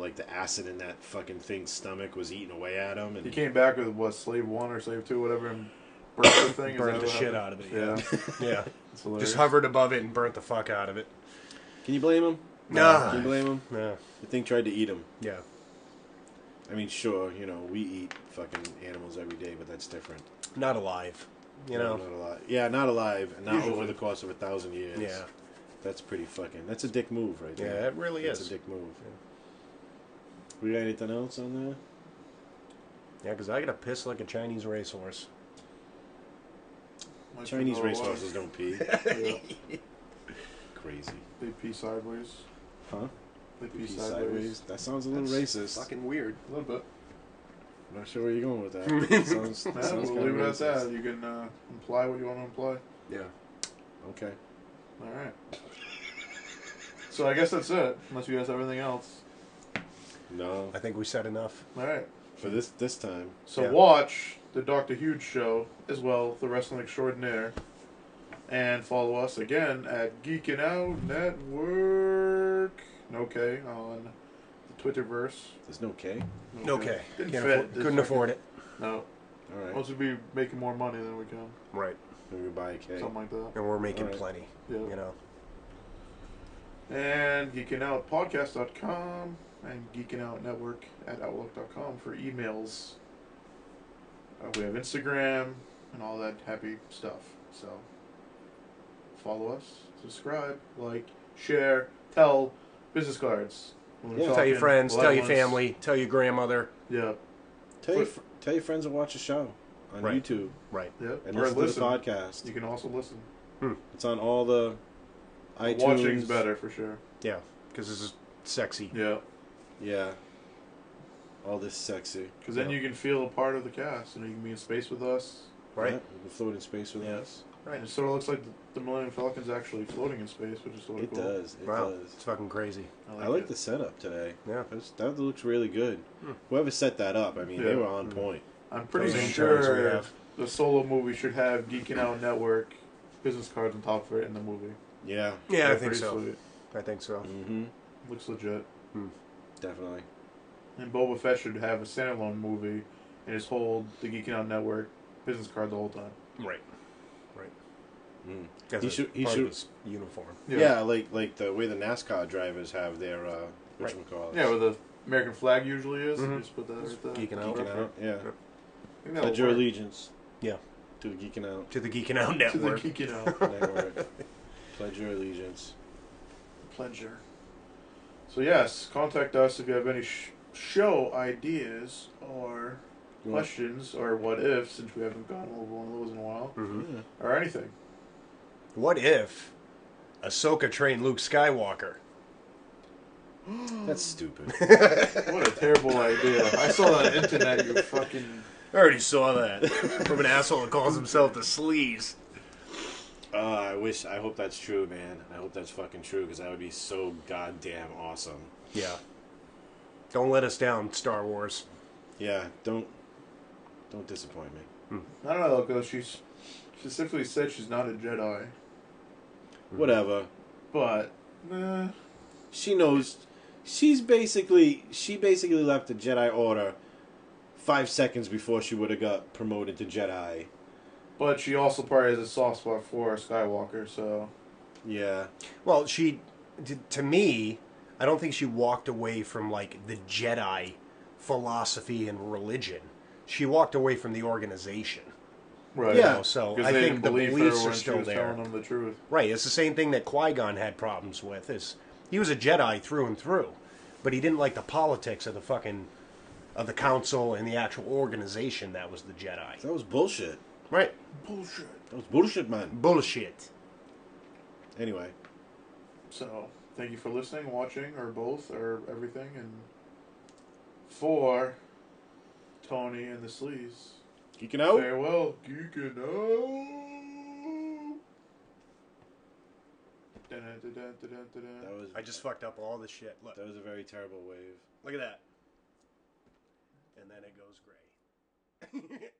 like, the acid in that fucking thing's stomach was eating away at him. And He came back with, Slave 1 or Slave 2, whatever, and burnt the thing. Is Burnt that the what shit happened? out of it. Yeah. Yeah. It's hilarious. Just hovered above it and burnt the fuck out of it. Can you blame him? Nah. Can you blame him? Yeah. The thing tried to eat him. Yeah. I mean, sure, we eat fucking animals every day, but that's different. Not alive. You No, know? not alive. Yeah, not alive, and not Usually. over the course of 1,000 years. Yeah. That's pretty fucking. That's a dick move right there. Yeah, it really That's is. a dick move. We got anything else on there? Yeah, because I got to piss like a Chinese racehorse. Might Chinese be a little racehorses don't pee. Yeah. Crazy. They pee sideways. Huh? They pee Pee sideways. That sounds a little racist. Fucking weird. A little bit. I'm not sure where you're going with that. It sounds, Yeah, sounds we'll kinda leave it at racist. that. You can imply what you want to imply. Yeah. Okay. All right. So I guess that's it. Unless you guys have anything else. No. I think we said enough. All right. For this time. So Yeah. watch the Dr. Huge show as well, the Wrestling Extraordinaire, and follow us again at Geekin' Out Network. No K on the Twitterverse. There's no K. No Okay. Didn't Can't fit. afford, couldn't afford it. No. All right. Once we be making more money than we can. Right. Maybe buy a K. Something like that. And we're making Alright. plenty. Yeah. You know. And geekinoutpodcast.com and geekinoutnetwork at outlook.com for emails. We have Instagram and all that happy stuff. So follow us, subscribe, like, share, tell business cards. When we're Yeah. Tell talking your friends, tell your loved ones. family, tell your grandmother. Yeah. Tell your friends to watch the show on Right. YouTube Right. Yeah. and Or listen to the podcast. You can also listen. It's on all the iTunes. Watching's better for sure. Yeah. Because this is sexy. Yeah. Yeah. All this sexy. Because then Yeah. you can feel a part of the cast and you can be in space with us. Right. Yeah, you can float in space with Yeah. us. Right, it sort of looks like the Millennium Falcon's actually floating in space, which is sort of It cool. does. It Wow, does. it's fucking crazy. I like the setup today. Yeah. That looks really good. Whoever set that up, I mean, they were on point. I'm pretty Those sure the solo movie should have Geeking Out Network business cards on top of it in the movie. Yeah. Yeah, I They're think pretty so. sweet. I think so. Mm-hmm. Looks legit. Definitely. And Boba Fett should have a standalone movie and just hold the Geeking Out Network business card the whole time. Right. Mm. As He a should- part of his uniform. Yeah, like the way the NASCAR drivers have their whatchamacallit. Yeah, where the American flag usually is. Mhm. Just put that right there. Geeking out. Geeking out. Yeah. I think that'll Pledge your work. allegiance. Yeah. To the Geeking Out To the Geeking Out To the Network. Geeking Out. Network. Pledge your allegiance. Pleasure. So yes, contact us if you have any show ideas or questions or what if, since we haven't gone over one of those in a while, Mm-hmm. or anything. What if Ahsoka trained Luke Skywalker? That's stupid. What a terrible idea! I saw that on the internet. You fucking. I already saw that from an asshole that calls himself the Sleaze. I hope that's true, man. I hope that's fucking true, because that would be so goddamn awesome. Yeah. Don't let us down, Star Wars. Yeah, don't disappoint me. I don't know, because she specifically said she's not a Jedi, Whatever. but She knows. She basically left the Jedi Order 5 seconds before she would have got promoted to Jedi. but she also probably has a soft spot for Skywalker. So Yeah. Well, to me, I don't think she walked away from, like, the Jedi philosophy and religion. She walked away from the organization. right, Yeah. So because I they think didn't the believe her beliefs when are she still was there. telling them the truth. Right, it's the same thing that Qui-Gon had problems with. Is he was a Jedi through and through, but he didn't like the politics of the council and the actual organization that was the Jedi. That was bullshit. Right. Bullshit. That was bullshit, man. Bullshit. Anyway. So thank you for listening, watching, or both, or everything, and for Tony and the Sleaze. Geeking out. Farewell, geeking out. I just fucked up all this shit. Look. That was a very terrible wave. Look at that. And then it goes gray.